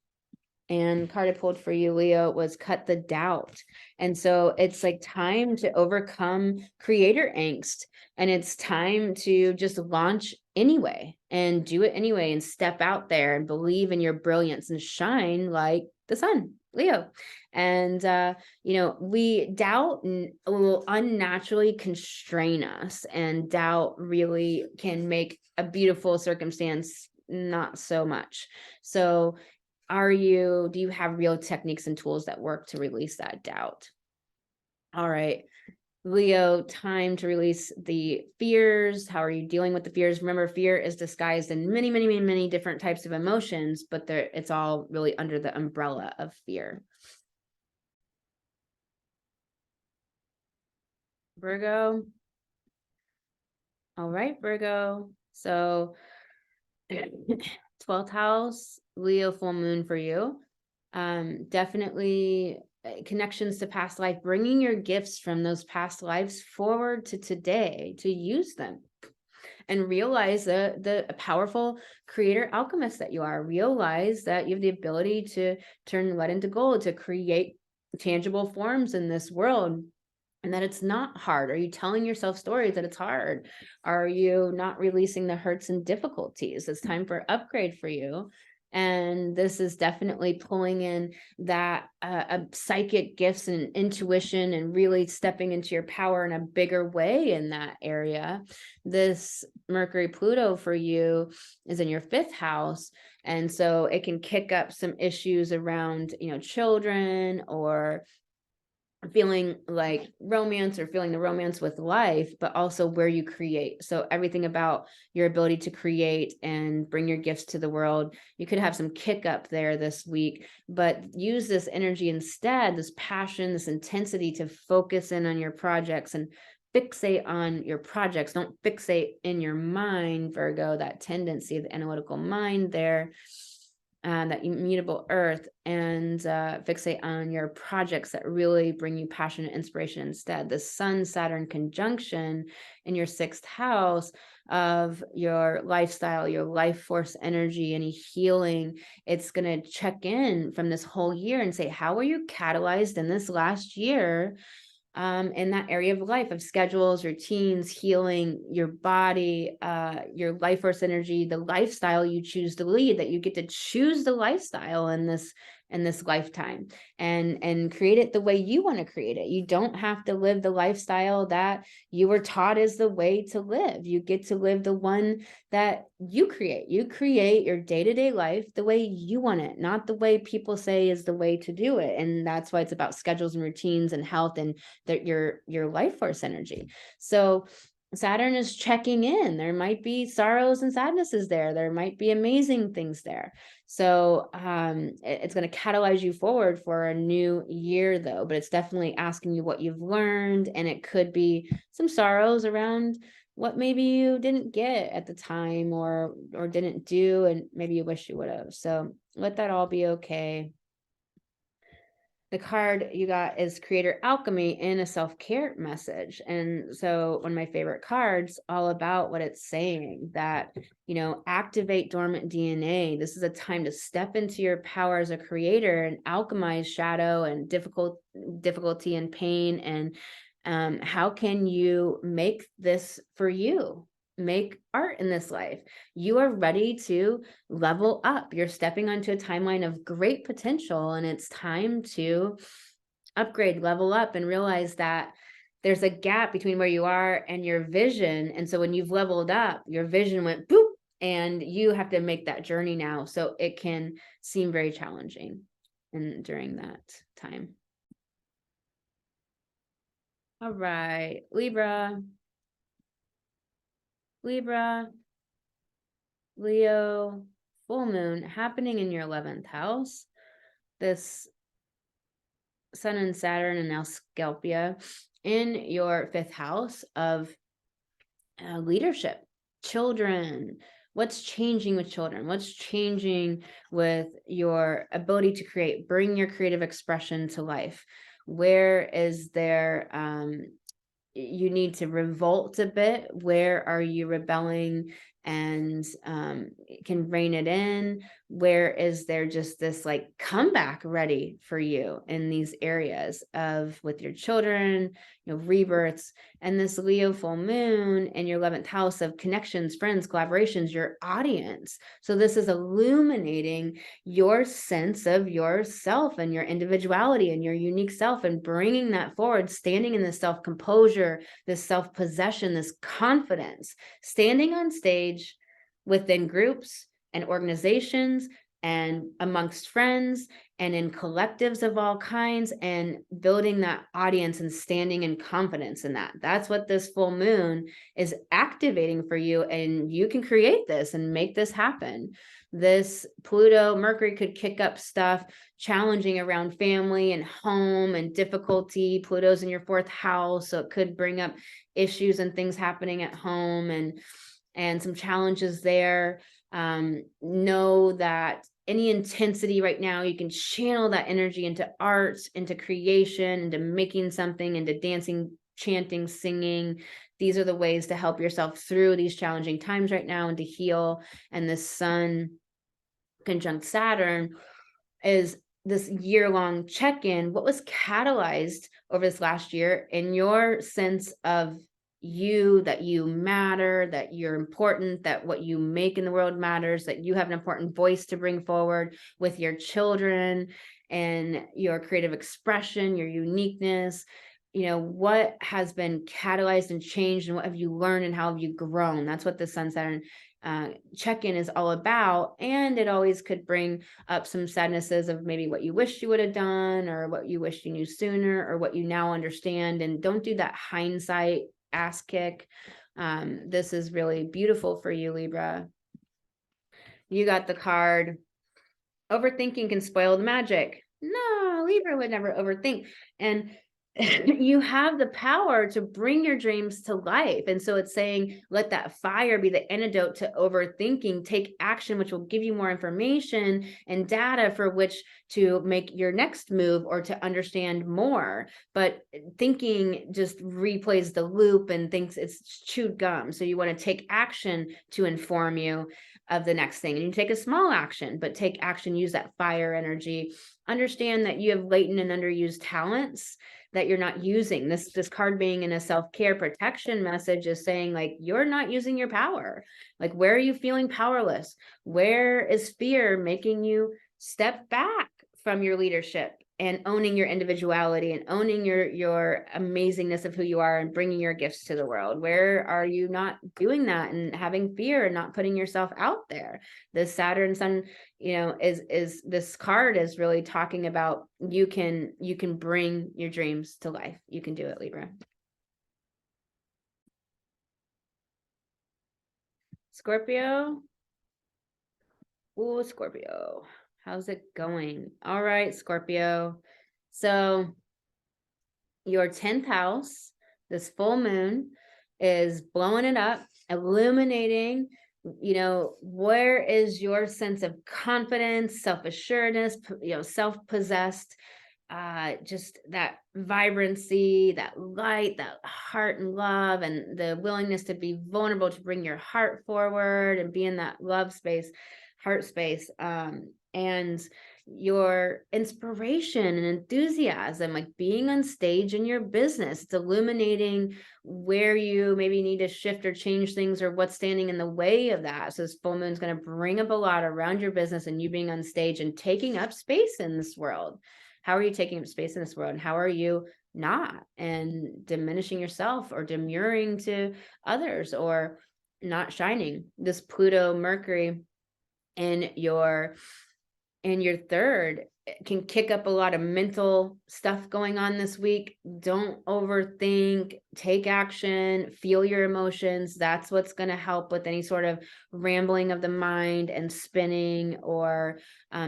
And card I pulled for you, Leo, was Cut the Doubt. And so it's like time to overcome creator angst. And it's time to just launch anyway and do it anyway and step out there and believe in your brilliance and shine like the sun, Leo. And, doubt will unnaturally constrain us, and doubt really can make a beautiful circumstance not so much. So do you have real techniques and tools that work to release that doubt? All right, Leo, time to release the fears. How are you dealing with the fears? Remember, fear is disguised in many, many, many, many different types of emotions, but it's all really under the umbrella of fear. Virgo. All right, Virgo. So 12th house, Leo full moon for you. Definitely connections to past life, bringing your gifts from those past lives forward to today to use them and realize the powerful creator alchemist that you are. Realize that you have the ability to turn lead into gold, to create tangible forms in this world, and that it's not hard. Are you telling yourself stories that it's hard? Are you not releasing the hurts and difficulties? It's time for upgrade for you. And this is definitely pulling in that psychic gifts and intuition and really stepping into your power in a bigger way in that area. This Mercury Pluto for you is in your 5th house. And so it can kick up some issues around, children, or feeling like romance, or feeling the romance with life, but also where you create. So everything about your ability to create and bring your gifts to the world. You could have some kick up there this week, but use this energy instead, this passion, this intensity, to focus in on your projects and fixate on your projects. Don't fixate in your mind, Virgo, that tendency of the analytical mind there. that immutable earth, and fixate on your projects that really bring you passion and inspiration instead. The Sun-Saturn conjunction in your 6th house of your lifestyle, your life force energy, any healing, it's going to check in from this whole year and say, how were you catalyzed in this last year in that area of life of schedules, routines, healing your body, your life force energy, the lifestyle you choose to lead, that you get to choose the lifestyle in this lifetime and create it the way you want to create it. You don't have to live the lifestyle that you were taught is the way to live. You get to live the one that you create. You create your day-to-day life the way you want it, not the way people say is the way to do it. And that's why it's about schedules and routines and health and your life force energy. So Saturn is checking in. There might be sorrows and sadnesses there. There might be amazing things there. So it's going to catalyze you forward for a new year, though. But it's definitely asking you what you've learned, and it could be some sorrows around what maybe you didn't get at the time or didn't do, and maybe you wish you would have. So let that all be okay. The card you got is Creator Alchemy in a self-care message. And so one of my favorite cards, all about what it's saying, that, activate dormant DNA. This is a time to step into your power as a creator and alchemize shadow and difficulty and pain. And how can you make this for you? Make art in this life. You are ready to level up. You're stepping onto a timeline of great potential, and it's time to upgrade, level up, and realize that there's a gap between where you are and your vision. And so when you've leveled up, your vision went boop, and you have to make that journey now. So it can seem very challenging during that time. All right, Libra, Leo, full moon happening in your 11th house. This Sun and Saturn and now Scorpio in your 5th house of leadership, children. What's changing with children? What's changing with your ability to create? Bring your creative expression to life. Where is there you need to revolt a bit? Where are you rebelling and can rein it in? Where is there just this like comeback ready for you in these areas of with your children, rebirths, and this Leo full moon in your 11th house of connections, friends, collaborations, your audience. So this is illuminating your sense of yourself and your individuality and your unique self, and bringing that forward, standing in this self-composure, this self-possession, this confidence, standing on stage within groups and organizations and amongst friends and in collectives of all kinds, and building that audience and standing in confidence in that. That's what this full moon is activating for you, and you can create this and make this happen. This Pluto, Mercury could kick up stuff challenging around family and home and difficulty. Pluto's in your 4th house, so it could bring up issues and things happening at home and some challenges there. Know that any intensity right now, you can channel that energy into art, into creation, into making something, into dancing, chanting, singing. These are the ways to help yourself through these challenging times right now and to heal. And this Sun conjunct Saturn is this year-long check-in. What was catalyzed over this last year in your sense of you, that you matter, that you're important, that what you make in the world matters, that you have an important voice to bring forward with your children and your creative expression, your uniqueness? What has been catalyzed and changed, and what have you learned, and how have you grown? That's what the Sun Saturn check-in is all about. And it always could bring up some sadnesses of maybe what you wish you would have done, or what you wish you knew sooner, or what you now understand. And don't do that hindsight ass kick. This is really beautiful for you, Libra. You got the card, overthinking can spoil the magic. No, Libra would never overthink. And you have the power to bring your dreams to life. And so it's saying, let that fire be the antidote to overthinking. Take action, which will give you more information and data for which to make your next move or to understand more. But thinking just replays the loop and thinks it's chewed gum. So you want to take action to inform you of the next thing. And you take a small action, but take action, use that fire energy. Understand that you have latent and underused talents that you're not using. This card being in a self-care protection message is saying, like, you're not using your power. Like, where are you feeling powerless? Where is fear making you step back from your leadership and owning your individuality and owning your amazingness of who you are and bringing your gifts to the world? Where are you not doing that and having fear and not putting yourself out there? This Saturn Sun, is this card is really talking about you can bring your dreams to life. You can do it, Libra. Scorpio. Oh, Scorpio. How's it going? All right, Scorpio. So your 10th house, this full moon, is blowing it up, illuminating, where is your sense of confidence, self-assuredness, self-possessed, just that vibrancy, that light, that heart and love, and the willingness to be vulnerable, to bring your heart forward and be in that love space, heart space, and your inspiration and enthusiasm, like being on stage in your business. It's illuminating where you maybe need to shift or change things or what's standing in the way of that. So this full moon is going to bring up a lot around your business and you being on stage and taking up space in this world. How are you taking up space in this world? And how are you not? And diminishing yourself or demurring to others or not shining. This Pluto Mercury in your third can kick up a lot of mental stuff going on this week. Don't overthink, take action, feel your emotions. That's what's going to help with any sort of rambling of the mind and spinning or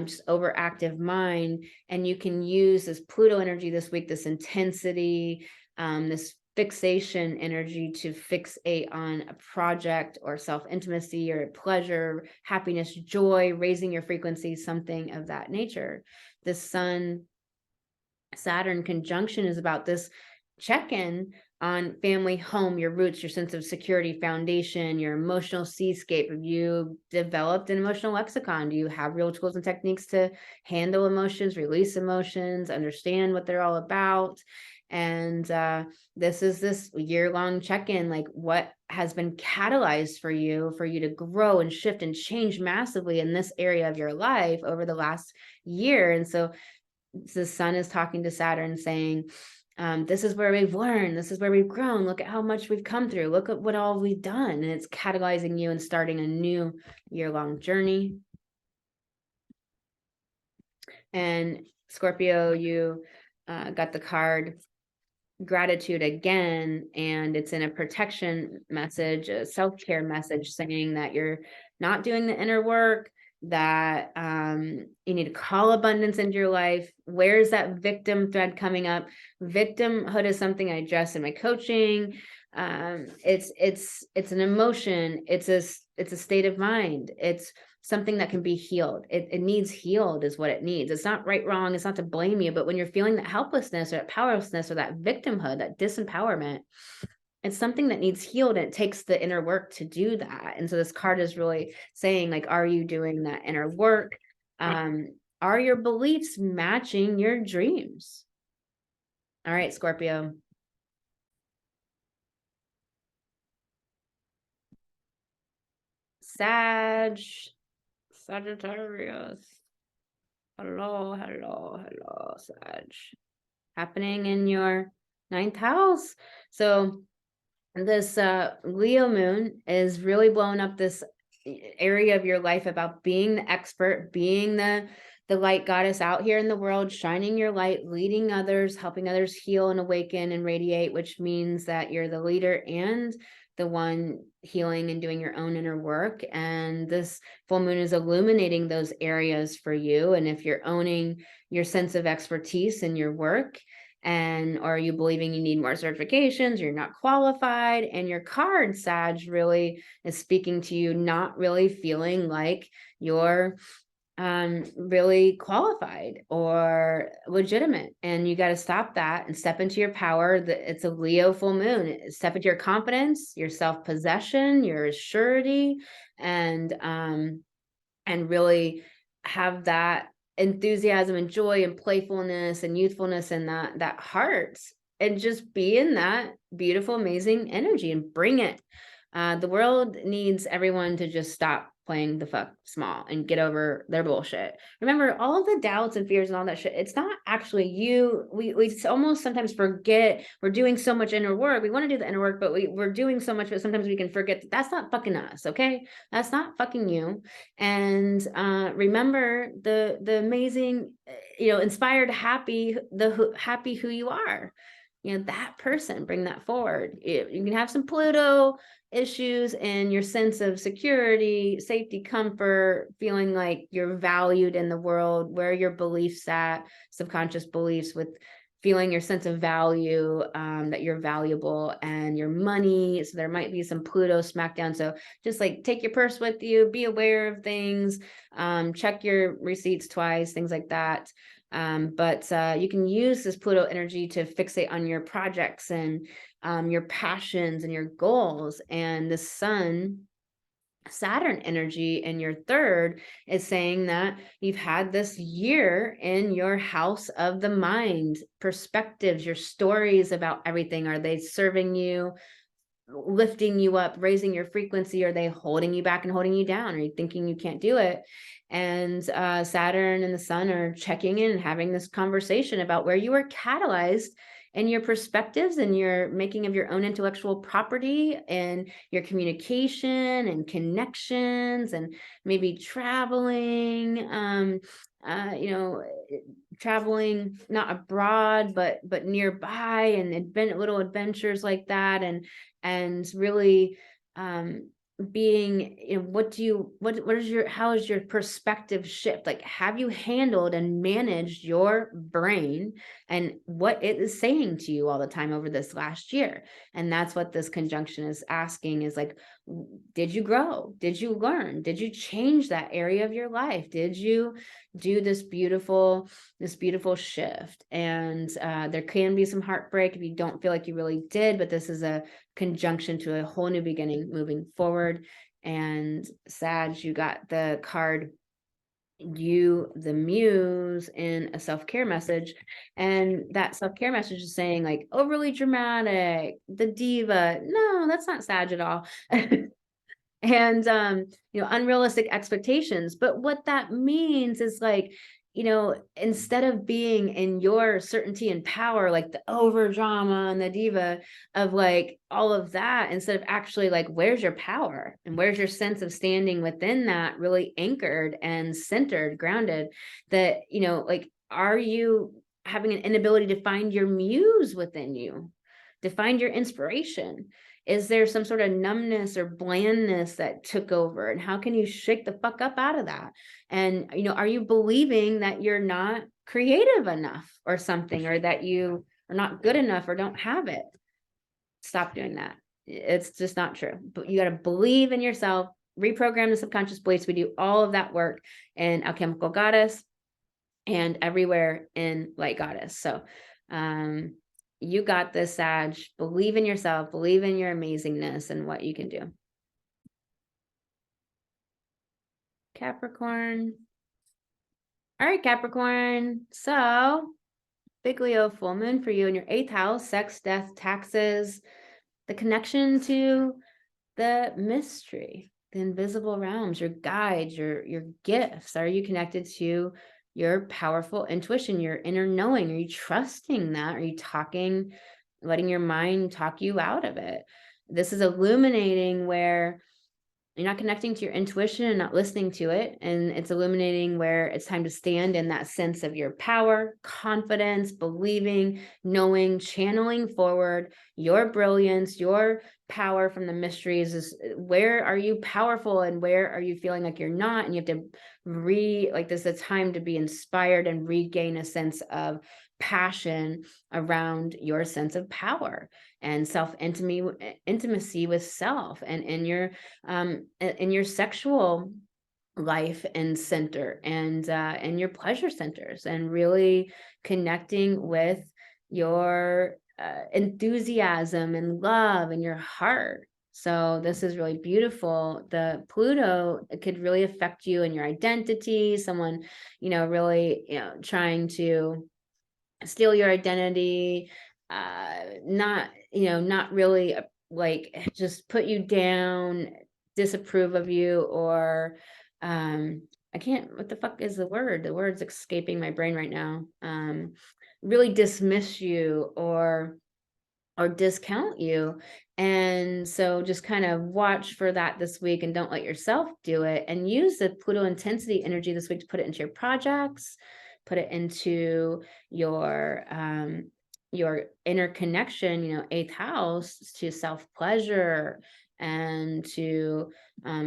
just overactive mind. And you can use this Pluto energy this week, this intensity, this fixation energy to fixate on a project or self-intimacy or pleasure, happiness, joy, raising your frequency, something of that nature. The Sun Saturn conjunction is about this check-in on family, home, your roots, your sense of security, foundation, your emotional seascape. Have you developed an emotional lexicon? Do you have real tools and techniques to handle emotions, release emotions, understand what they're all about? And this is this year-long check-in, like what has been catalyzed for you to grow and shift and change massively in this area of your life over the last year. And so the Sun is talking to Saturn saying, this is where we've learned, this is where we've grown, look at how much we've come through, look at what all we've done. And it's catalyzing you and starting a new year-long journey. And Scorpio, you got the card gratitude again, and it's in a protection message, a self-care message, saying that you're not doing the inner work, that you need to call abundance into your life. Where's that victim thread coming up? Victimhood is something I address in my coaching. It's an emotion, it's a state of mind, it's something that can be healed. It needs healed is what it needs. It's not right, wrong. It's not to blame you, but when you're feeling that helplessness or that powerlessness or that victimhood, that disempowerment, it's something that needs healed, and it takes the inner work to do that. And so this card is really saying, like, are you doing that inner work? Are your beliefs matching your dreams? All right, Scorpio. Sagittarius. Hello, Sag. Happening in your 9th house. So this Leo moon is really blowing up this area of your life about being the expert, being the light goddess out here in the world, shining your light, leading others, helping others heal and awaken and radiate, which means that you're the leader and the one healing and doing your own inner work. And this full moon is illuminating those areas for you. And if you're owning your sense of expertise in your work And or are you believing you need more certifications, you're not qualified? And your card, Sag, really is speaking to you not really feeling like you're really qualified or legitimate. And you got to stop that and step into your power. It's a Leo full moon. Step into your confidence, your self-possession, your surety, and really have that enthusiasm and joy and playfulness and youthfulness and that heart, and just be in that beautiful, amazing energy and bring it. The world needs everyone to just stop playing the fuck small and get over their bullshit. Remember, all of the doubts and fears and all that shit, it's not actually you. We almost sometimes forget we're doing so much inner work. We want to do the inner work, but we're doing so much, but sometimes we can forget that that's not fucking us, okay? That's not fucking you. And remember the amazing, inspired, happy, happy who you are. That person, bring that forward. You can have some Pluto issues and your sense of security, safety, comfort, feeling like you're valued in the world, where your beliefs at, subconscious beliefs, with feeling your sense of value, that you're valuable, and your money. So there might be some Pluto smackdown. So just like take your purse with you, be aware of things, check your receipts twice, things like that. But you can use this Pluto energy to fixate on your projects and your passions and your goals. And the Sun Saturn energy in your third is saying that you've had this year in your house of the mind, perspectives, your stories about everything. Are they serving you, lifting you up, raising your frequency? Are they holding you back and holding you down? Are you thinking you can't do it? And Saturn and the Sun are checking in and having this conversation about where you were catalyzed and your perspectives and your making of your own intellectual property and your communication and connections, and maybe traveling, traveling not abroad, but nearby, and little adventures like that. And really being, how is your perspective shift? Like, have you handled and managed your brain and what it is saying to you all the time over this last year? And that's what this conjunction is asking, is like, did you grow? Did you learn? Did you change that area of your life? Did you do this beautiful shift? And there can be some heartbreak if you don't feel like you really did, but this is a conjunction to a whole new beginning moving forward. And Sag, you got the card, you, the muse, in a self-care message. And that self-care message is saying, like, overly dramatic, the diva. No, that's not Sag at all. And unrealistic expectations. But what that means is, like, instead of being in your certainty and power, like the over drama and the diva of like all of that, instead of actually like, where's your power and where's your sense of standing within that, really anchored and centered, grounded, that, like, are you having an inability to find your muse within you, to find your inspiration? Is there some sort of numbness or blandness that took over? And how can you shake the fuck up out of that? And, are you believing that you're not creative enough or something, or that you are not good enough or don't have it? Stop doing that. It's just not true. But you got to believe in yourself, reprogram the subconscious beliefs. We do all of that work in Alchemical Goddess and everywhere in Light Goddess. So, you got this, Sag. Believe in yourself, believe in your amazingness and what you can do. Capricorn. All right, Capricorn. So, big Leo full moon for you in your 8th house, sex, death, taxes, the connection to the mystery, the invisible realms, your guides, your gifts. Are you connected to your powerful intuition, your inner knowing? Are you trusting that? Are you letting your mind talk you out of it? This is illuminating where you're not connecting to your intuition and not listening to it. And it's illuminating where it's time to stand in that sense of your power, confidence, believing, knowing, channeling forward your brilliance, your power from the mysteries is, where are you powerful and where are you feeling like you're not? And you have to like, this is a time to be inspired and regain a sense of passion around your sense of power and intimacy with self, and in your sexual life and center, and your pleasure centers, and really connecting with your enthusiasm and love and your heart. So this is really beautiful. The Pluto could really affect you and your identity. Someone, really, trying to steal your identity, not really like just put you down, disapprove of you, or I can't, what the fuck is the word? The word's escaping my brain right now. Really dismiss you or discount you. And so just kind of watch for that this week, and don't let yourself do it, and use the Pluto intensity energy this week to put it into your projects, put it into your inner connection, 8th house, to self-pleasure and to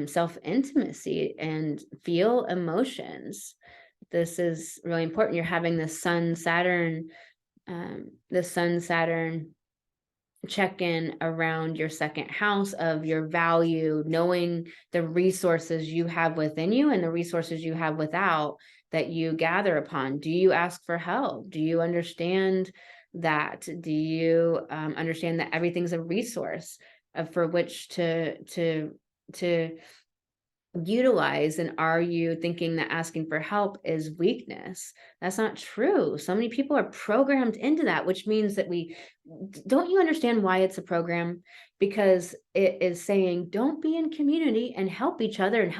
self-intimacy, and feel emotions. This is really important. You're having the Sun Saturn check in around your 2nd house of your value, knowing the resources you have within you and the resources you have without, that you gather upon. Do you ask for help? Do you understand that? Do you understand that everything's a resource for which to utilize? And are you thinking that asking for help is weakness? That's not true. So many people are programmed into that, which means that don't you understand why it's a program? Because it is saying, don't be in community and help each other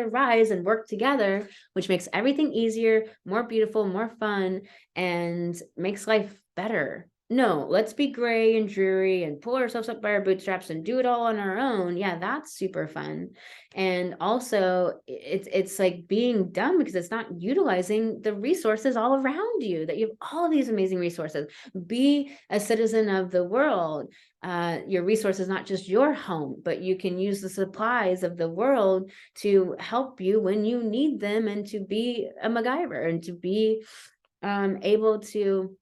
rise and work together, which makes everything easier, more beautiful, more fun, and makes life better. No, let's be gray and dreary and pull ourselves up by our bootstraps and do it all on our own. Yeah, that's super fun. And also it's like being dumb because it's not utilizing the resources all around you, that you have all these amazing resources. Be a citizen of the world. Your resources, not just your home, but you can use the supplies of the world to help you when you need them, and to be a MacGyver, and to be able to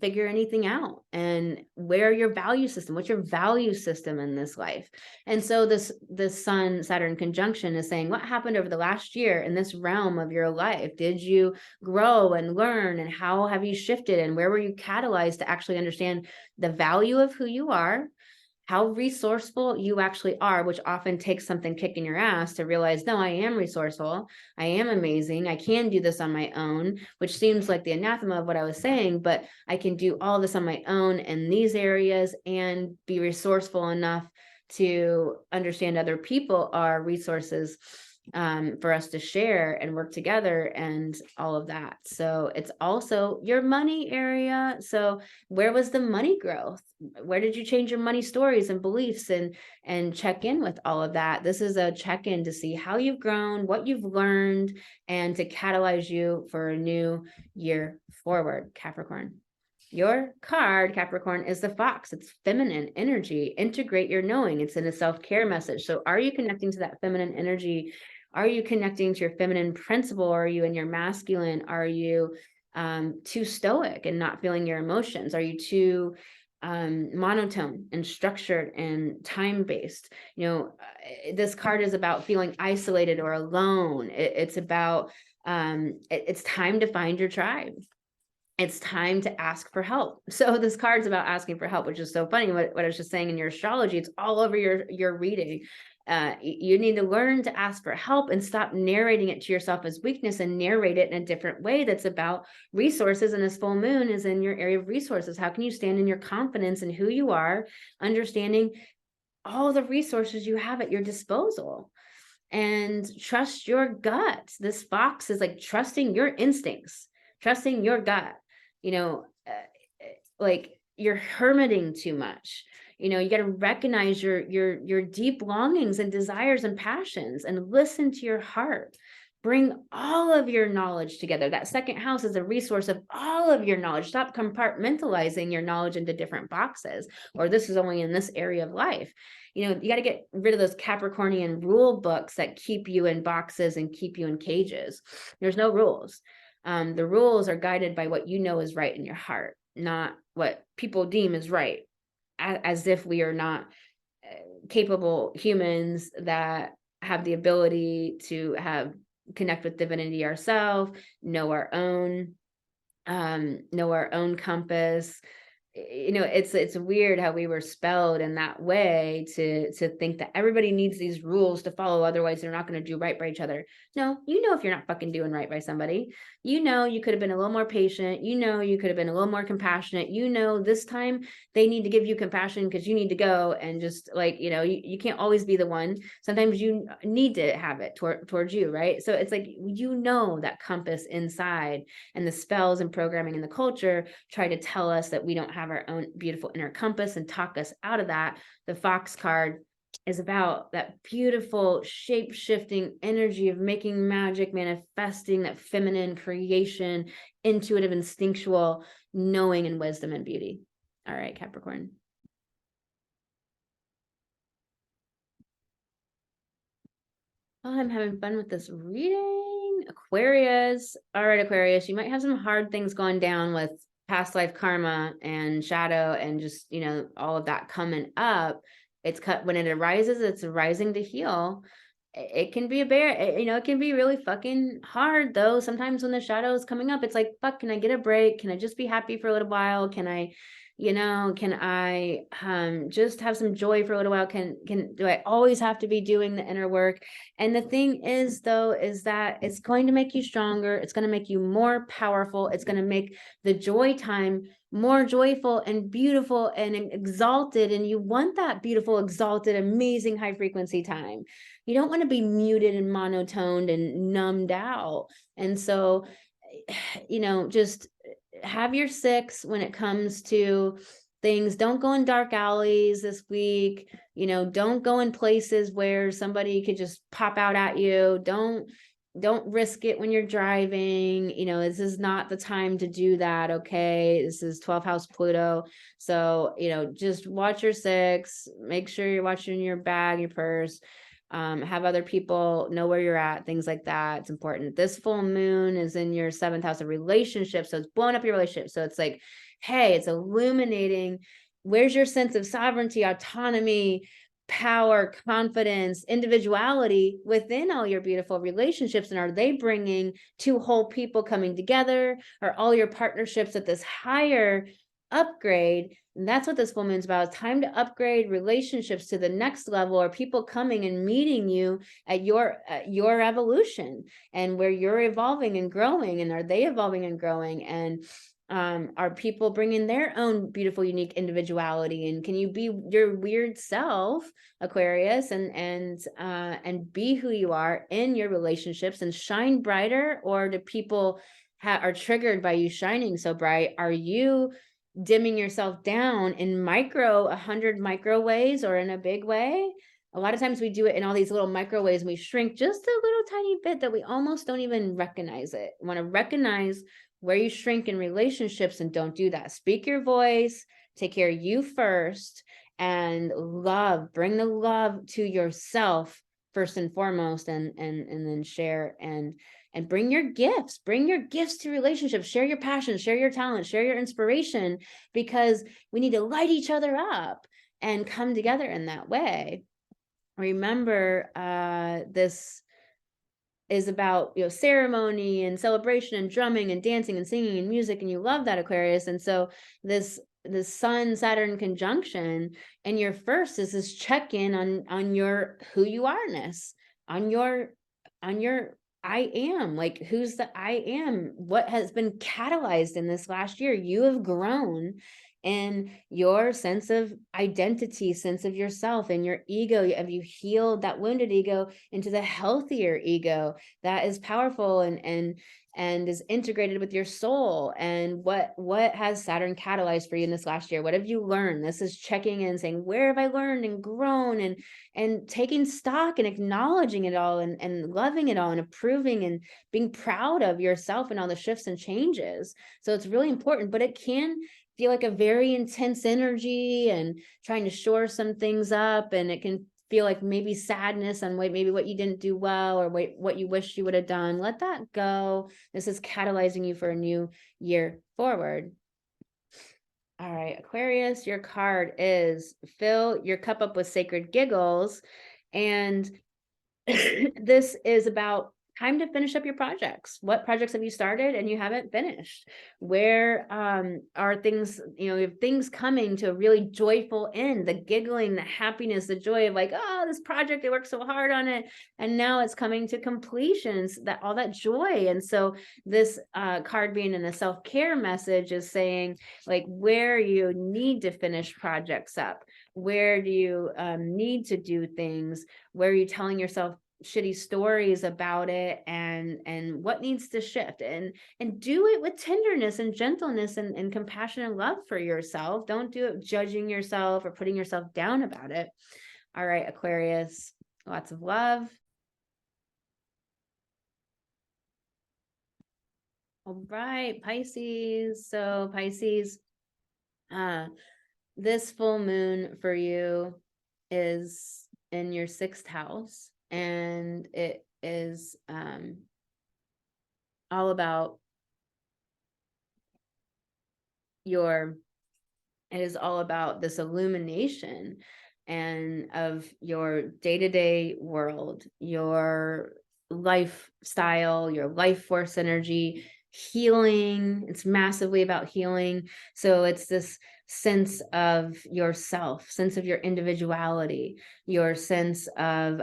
figure anything out. And what's your value system in this life? And so this Sun Saturn conjunction is saying, what happened over the last year in this realm of your life? Did you grow and learn, and how have you shifted, and where were you catalyzed to actually understand the value of who you are, how resourceful you actually are, which often takes something kicking your ass to realize, no, I am resourceful. I am amazing. I can do this on my own, which seems like the anathema of what I was saying, but I can do all this on my own in these areas and be resourceful enough to understand other people are resources for us to share and work together and all of that. So it's also your money area. So where was the money growth? Where did you change your money stories and beliefs, and check in with all of that? This is a check-in to see how you've grown, what you've learned, and to catalyze you for a new year forward, Capricorn. Your card, Capricorn, is the fox. It's feminine energy. Integrate your knowing. It's in a self-care message. So are you connecting to that feminine energy? Are you connecting to your feminine principle? Are you in your masculine? Are you too stoic and not feeling your emotions? Are you too monotone and structured and time-based? This card is about feeling isolated or alone. It's about it's time to find your tribe. It's time to ask for help. So this card's about asking for help, which is so funny. What I was just saying in your astrology, it's all over your reading. You need to learn to ask for help and stop narrating it to yourself as weakness, and narrate it in a different way that's about resources. And this full moon is in your area of resources. How can you stand in your confidence in who you are, understanding all the resources you have at your disposal, and trust your gut? This fox is like trusting your instincts, trusting your gut. Like you're hermiting too much. You got to recognize your deep longings and desires and passions, and listen to your heart. Bring all of your knowledge together. That second house is a resource of all of your knowledge. Stop compartmentalizing your knowledge into different boxes, or this is only in this area of life. You know, you got to get rid of those Capricornian rule books that keep you in boxes and keep you in cages. There's no rules. The rules are guided by what you know is right in your heart, not what people deem is right, as if we are not capable humans that have the ability to connect with divinity ourselves, know our own compass. You know, it's weird how we were spelled in that way to think that everybody needs these rules to follow, otherwise they're not going to do right by each other. No, you know, if you're not fucking doing right by somebody, you know, you could have been a little more patient, you know, you could have been a little more compassionate, you know, this time they need to give you compassion because you need to go, and just like, you know, you can't always be the one. Sometimes you need to have it towards you, right? So it's like, you know, that compass inside, and the spells and programming in the culture try to tell us that we don't have our own beautiful inner compass and talk us out of that. The Fox card is about that beautiful shape-shifting energy of making magic, manifesting that feminine creation, intuitive, instinctual knowing and wisdom and beauty. All right, Capricorn. Oh, I'm having fun with this reading. Aquarius. All right, Aquarius, you might have some hard things going down with past life karma and shadow and just, you know, all of that coming up. It's when it arises, it's arising to heal. It can be you know, it can be really fucking hard though. Sometimes when the shadow is coming up, it's like, fuck, can I get a break? Can I just be happy for a little while? Can I, you know, can I just have some joy for a little while? Do I always have to be doing the inner work? And the thing is though, is that it's going to make you stronger. It's going to make you more powerful. It's going to make the joy time more joyful and beautiful and exalted. And you want that beautiful, exalted, amazing high frequency time. You don't want to be muted and monotoned and numbed out. And so, you know, just have your 6 when it comes to things. Don't go in dark alleys this week. You know, don't go in places where somebody could just pop out at you. Don't risk it when you're driving. You know, this is not the time to do that. Okay. This is 12th house Pluto. So, you know, just watch your 6, make sure you're watching your bag, your purse, have other people know where you're at, things like that. It's important. This full moon is in your 7th house of relationships. So it's blowing up your relationship. So it's like, hey, it's illuminating. Where's your sense of sovereignty, autonomy, power, confidence, individuality within all your beautiful relationships? And are they bringing 2 whole people coming together? Or all your partnerships at this higher upgrade? And that's what this full moon's about. It's time to upgrade relationships to the next level, or people coming and meeting you at your evolution and where you're evolving and growing. And are they evolving and growing? And are people bringing their own beautiful, unique individuality? And can you be your weird self, Aquarius, and be who you are in your relationships and shine brighter? Or do people are triggered by you shining so bright? Are you dimming yourself down in 100 micro ways, or in a big way? A lot of times we do it in all these little micro ways, and we shrink just a little tiny bit that we almost don't even recognize it. You want to recognize where you shrink in relationships, and don't do that. Speak your voice, take care of you first, and bring the love to yourself first and foremost, and then share and bring your gifts to relationships. Share your passion, share your talent, share your inspiration, because we need to light each other up and come together in that way. Remember, this is about, you know, ceremony and celebration and drumming and dancing and singing and music, and you love that, Aquarius. And so this Sun Saturn conjunction and your first is this check-in on your who you are-ness, on your I am, like, who's the I am, what has been catalyzed in this last year. You have grown in your sense of identity, sense of yourself, and your ego. Have you healed that wounded ego into the healthier ego that is powerful and and is integrated with your soul. And what has Saturn catalyzed for you in this last year? What have you learned? This is checking in, saying, where have I learned and grown, and taking stock and acknowledging it all, and loving it all, and approving and being proud of yourself and all the shifts and changes. So it's really important, but it can feel like a very intense energy and trying to shore some things up, and it can feel like maybe sadness on maybe what you didn't do well, or what you wish you would have done. Let that go. This is catalyzing you for a new year forward. All right, Aquarius, your card is fill your cup up with sacred giggles. And this is about time to finish up your projects. What projects have you started and you haven't finished? Where are things, you know, if things coming to a really joyful end, the giggling, the happiness, the joy of like, oh, this project, I worked so hard on it, and now it's coming to completions, that all that joy. And so this card being in a self-care message is saying, like, where you need to finish projects up, where do you need to do things, where are you telling yourself shitty stories about it, and what needs to shift, and do it with tenderness and gentleness and compassion and love for yourself. Don't do it judging yourself or putting yourself down about it. All right, Aquarius, lots of love. All right, Pisces. So Pisces, this full moon for you is in your 6th house, and it is all about it is all about this illumination and of your day-to-day world, your lifestyle, your life force energy, healing. It's massively about healing. So it's this sense of yourself, sense of your individuality, your sense of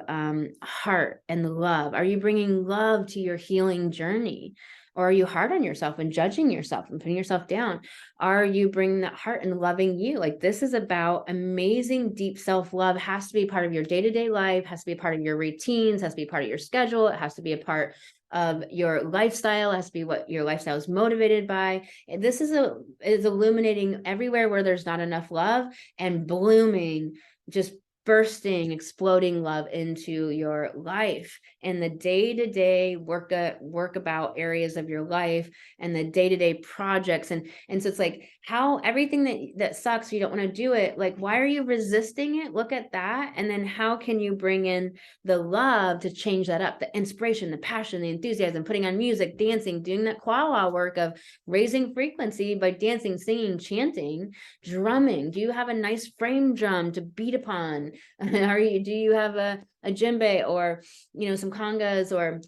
heart and love. Are you bringing love to your healing journey? Or are you hard on yourself and judging yourself and putting yourself down? Are you bringing that heart and loving you? Like, this is about amazing deep self-love. Has to be part of your day-to-day life, has to be a part of your routines, has to be part of your schedule. It has to be a part of your lifestyle. It has to be what your lifestyle is motivated by. This is illuminating everywhere where there's not enough love, and blooming, just bursting, exploding love into your life, and the day-to-day work about areas of your life, and the day-to-day projects. And so it's like, how everything that sucks, you don't want to do it, like, why are you resisting it? Look at that. And then how can you bring in the love to change that up, the inspiration, the passion, the enthusiasm, putting on music, dancing, doing that quala work of raising frequency by dancing, singing, chanting, drumming. Do you have a nice frame drum to beat upon? Do you have a djembe, or, you know, some congas, or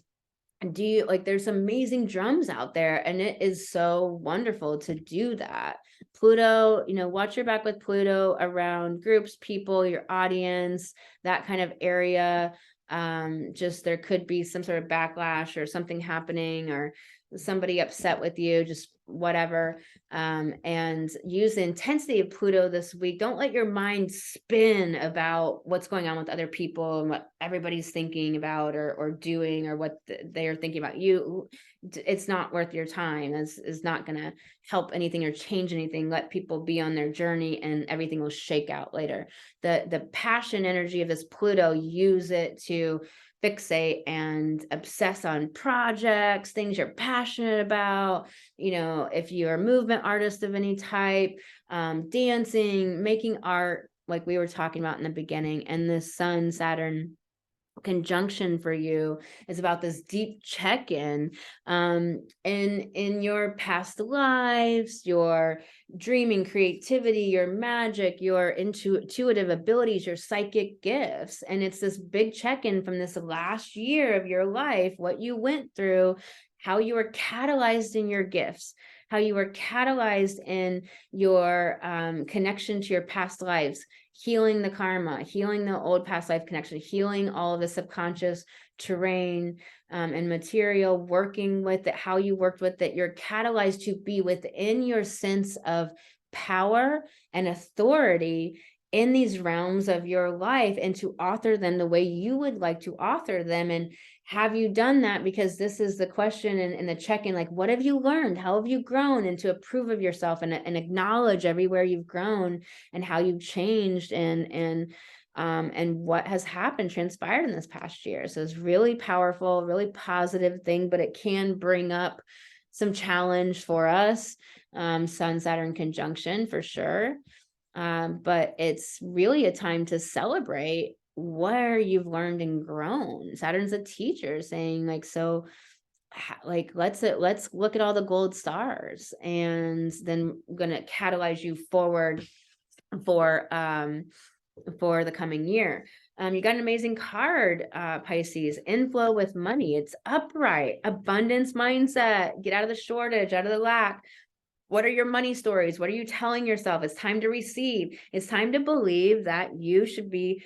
do you, like, there's amazing drums out there, and it is so wonderful to do that. Pluto, you know, watch your back with Pluto around groups, people, your audience, that kind of area. Just, there could be some sort of backlash or something happening, or somebody upset with you, just whatever. And use the intensity of Pluto this week. Don't let your mind spin about what's going on with other people and what everybody's thinking about or doing, or what they are thinking about you. It's not worth your time. Is not going to help anything or change anything. Let people be on their journey, and everything will shake out later. The passion energy of this Pluto, use it to fixate and obsess on projects, things you're passionate about. You know, if you're a movement artist of any type, dancing, making art, like we were talking about in the beginning. And this Sun Saturn conjunction for you is about this deep check-in in your past lives, your dreaming, creativity, your magic, your intuitive abilities, your psychic gifts. And it's this big check-in from this last year of your life, what you went through, how you were catalyzed in your gifts, how you were catalyzed in your connection to your past lives, healing the karma, healing the old past life connection, healing all of the subconscious terrain and material, working with it, how you worked with it. You're catalyzed to be within your sense of power and authority in these realms of your life, and to author them the way you would like to author them, and have you done that? Because this is the question and the check-in, like, what have you learned? How have you grown? And to approve of yourself and acknowledge everywhere you've grown and how you've changed and what has happened, transpired in this past year. So it's really powerful, really positive thing, but it can bring up some challenge for us. Sun Saturn conjunction for sure. But it's really a time to celebrate where you've learned and grown. Saturn's a teacher saying like, so like, let's look at all the gold stars, and then I'm going to catalyze you forward for the coming year. You got an amazing card, Pisces, inflow with money. It's upright, abundance mindset, get out of the shortage, out of the lack. What are your money stories? What are you telling yourself? It's time to receive. It's time to believe that you should be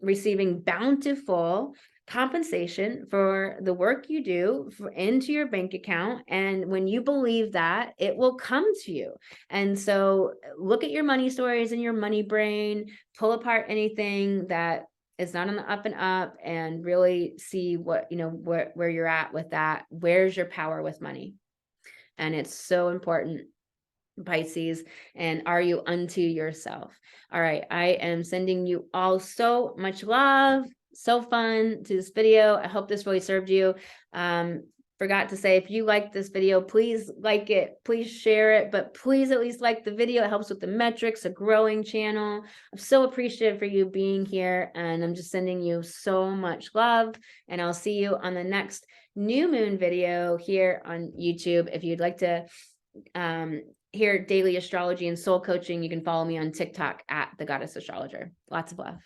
receiving bountiful compensation for the work you do into your bank account. And when you believe that, it will come to you. And so look at your money stories in your money brain, pull apart anything that is not on the up and up, and really see what, where you're at with that. Where's your power with money? And it's so important, Pisces. And are you unto yourself? All right. I am sending you all so much love. So fun to this video. I hope this really served you. Forgot to say, if you like this video, please like it, please share it, but please at least like the video. It helps with the metrics, a growing channel. I'm so appreciative for you being here, and I'm just sending you so much love, and I'll see you on the next new moon video here on YouTube. If you'd like to hear daily astrology and soul coaching, you can follow me on TikTok at the Goddess Astrologer. Lots of love.